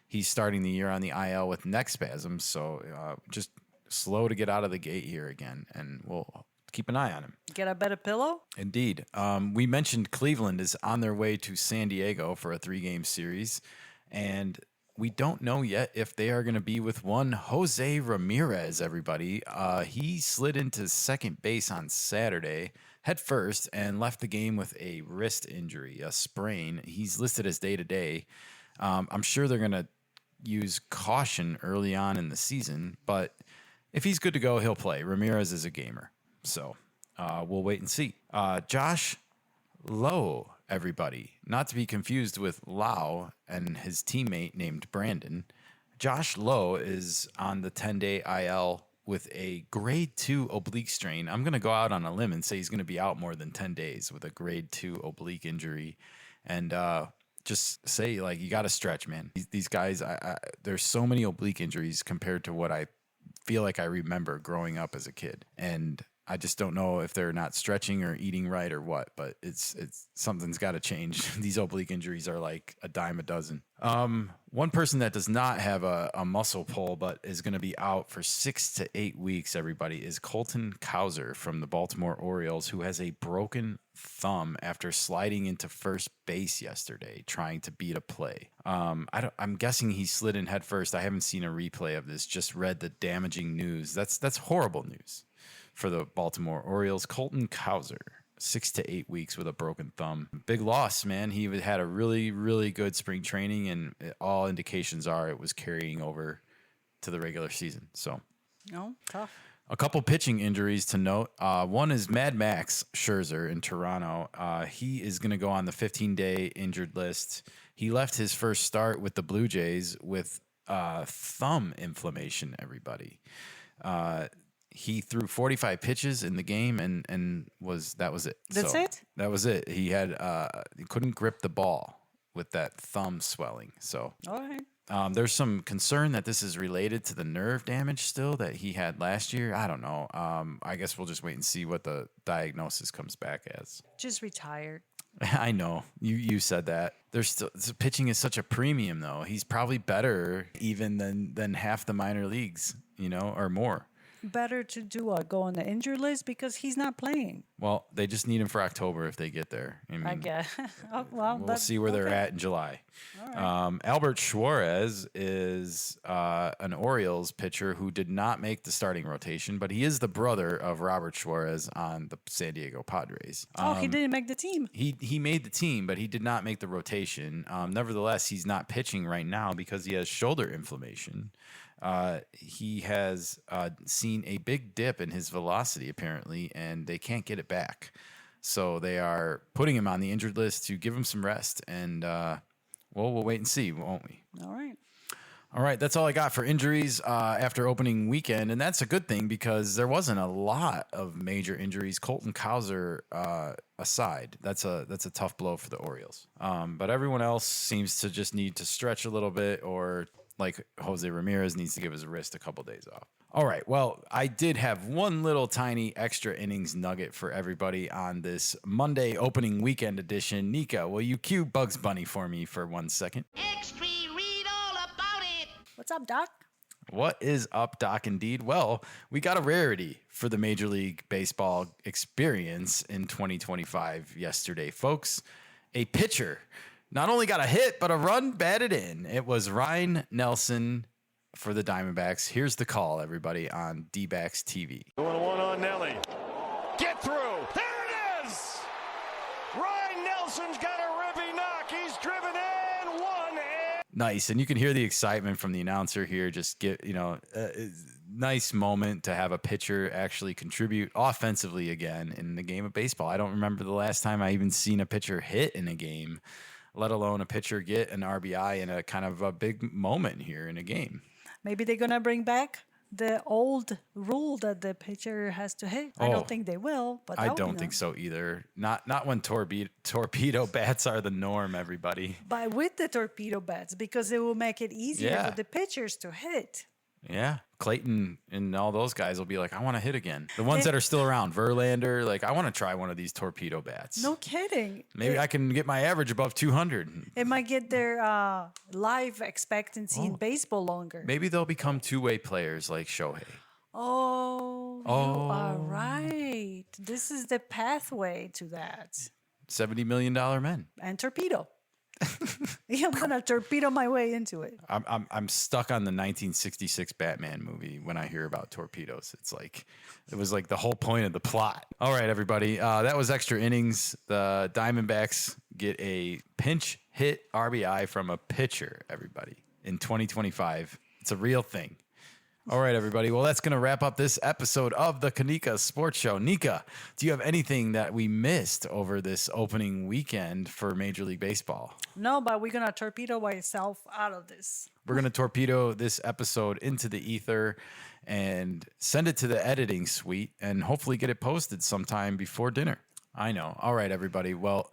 he's starting the year on the IL with neck spasms, so just slow to get out of the gate here again, and we'll keep an eye on him. Get a better pillow? Indeed. We mentioned Cleveland is on their way to San Diego for a 3-game series, and we don't know yet if they are going to be with one Jose Ramirez, everybody. He slid into second base on Saturday head first and left the game with a wrist injury, a sprain. He's listed as day-to-day. I'm sure they're going to use caution early on in the season, but if he's good to go, he'll play. Ramirez is a gamer, so we'll wait and see. Josh Lowe, everybody, not to be confused with Lau and his teammate named Brandon. Josh Lowe is on the 10-day IL with a grade 2 oblique strain. I'm going to go out on a limb and say he's going to be out more than 10 days with a grade 2 oblique injury. And just say, like, you got to stretch, man. These guys, there's so many oblique injuries compared to what I feel like I remember growing up as a kid. And I just don't know if they're not stretching or eating right or what, but it's something's got to change. These oblique injuries are like a dime a dozen. One person that does not have a muscle pull but is going to be out for 6 to 8 weeks, everybody, is Colton Cowser from the Baltimore Orioles, who has a broken thumb after sliding into first base yesterday trying to beat a play. I'm guessing he slid in head first. I haven't seen a replay of this, just read the damaging news. That's horrible news for the Baltimore Orioles. Colton Cowser, 6 to 8 weeks with a broken thumb. Big loss, man. He had a really, really good spring training, and all indications are it was carrying over to the regular season. So, no, tough. A couple pitching injuries to note. One is Mad Max Scherzer in Toronto. He is going to go on the 15-day injured list. He left his first start with the Blue Jays with thumb inflammation, everybody. He threw 45 pitches in the game and that was it. That's it? That was it. He couldn't grip the ball with that thumb swelling. So all right. There's some concern that this is related to the nerve damage still that he had last year. I don't know. I guess we'll just wait and see what the diagnosis comes back as. Just retired. I know you said that. There's still pitching is such a premium though. He's probably better even than half the minor leagues, or more. Better to go on the injured list because he's not playing. Well, they just need him for October if they get there. I guess. We'll see where they're at in July. All right. Albert Suarez is an Orioles pitcher who did not make the starting rotation, but he is the brother of Robert Suarez on the San Diego Padres. He didn't make the team. He made the team, but he did not make the rotation. Nevertheless, he's not pitching right now because he has shoulder inflammation. He has seen a big dip in his velocity, apparently, and they can't get it back. So they are putting him on the injured list to give him some rest. And, we'll wait and see, won't we? All right, that's all I got for injuries after opening weekend. And that's a good thing because there wasn't a lot of major injuries. Colton Cowser aside, that's a tough blow for the Orioles. But everyone else seems to just need to stretch a little bit, or like Jose Ramirez needs to give his wrist a couple days off. All right, well, I did have one little tiny extra innings nugget for everybody on this Monday opening weekend edition. Nika, will you cue Bugs Bunny for me for 1 second? Extra, read all about it. What's up, Doc? What is up, Doc, indeed? Well, we got a rarity for the Major League Baseball experience in 2025 yesterday, folks. A pitcher not only got a hit, but a run batted in. It was Ryan Nelson for the Diamondbacks. Here's the call, everybody, on D-Backs TV. Going one on Nelly. Get through. There it is. Ryan Nelson's got a rippy knock. He's driven in one. Nice. And you can hear the excitement from the announcer here. Just get, nice moment to have a pitcher actually contribute offensively again in the game of baseball. I don't remember the last time I even seen a pitcher hit in a game, let alone a pitcher get an RBI in a kind of a big moment here in a game. Maybe they're going to bring back the old rule that the pitcher has to hit. I don't think they will, but I don't think so either. Not when torpedo bats are the norm, everybody. But with the torpedo bats, because it will make it easier for the pitchers to hit. Yeah. Clayton and all those guys will be like, I want to hit again. The ones that are still around, Verlander, like, I want to try one of these torpedo bats. No kidding. Maybe I can get my average above 200. It might get their life expectancy in baseball longer. Maybe they'll become two-way players like Shohei. Oh, you are right. This is the pathway to that. $70 million men. And torpedo. I'm gonna torpedo my way into it. I'm stuck on the 1966 Batman movie when I hear about torpedoes. It was like the whole point of the plot. All right, everybody, that was extra innings. The Diamondbacks get a pinch hit RBI from a pitcher. Everybody, in 2025, it's a real thing. All right, everybody. Well, that's going to wrap up this episode of the Kanika Sports Show. Nika, do you have anything that we missed over this opening weekend for Major League Baseball? No, but we're going to torpedo ourselves out of this. We're going to torpedo this episode into the ether and send it to the editing suite and hopefully get it posted sometime before dinner. I know. All right, everybody. Well,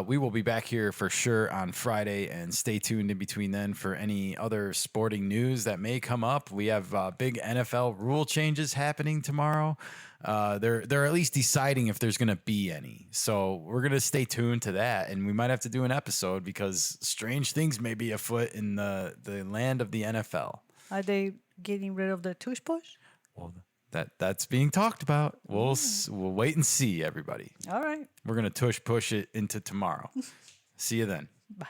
we will be back here for sure on Friday, and stay tuned in between then for any other sporting news that may come up. We have big NFL rule changes happening tomorrow. They're at least deciding if there's going to be any. So we're going to stay tuned to that, and we might have to do an episode because strange things may be afoot in the land of the NFL. Are they getting rid of the tush push? Well, that's being talked about. We'll wait and see, everybody. All right. We're going to push it into tomorrow. See you then. Bye.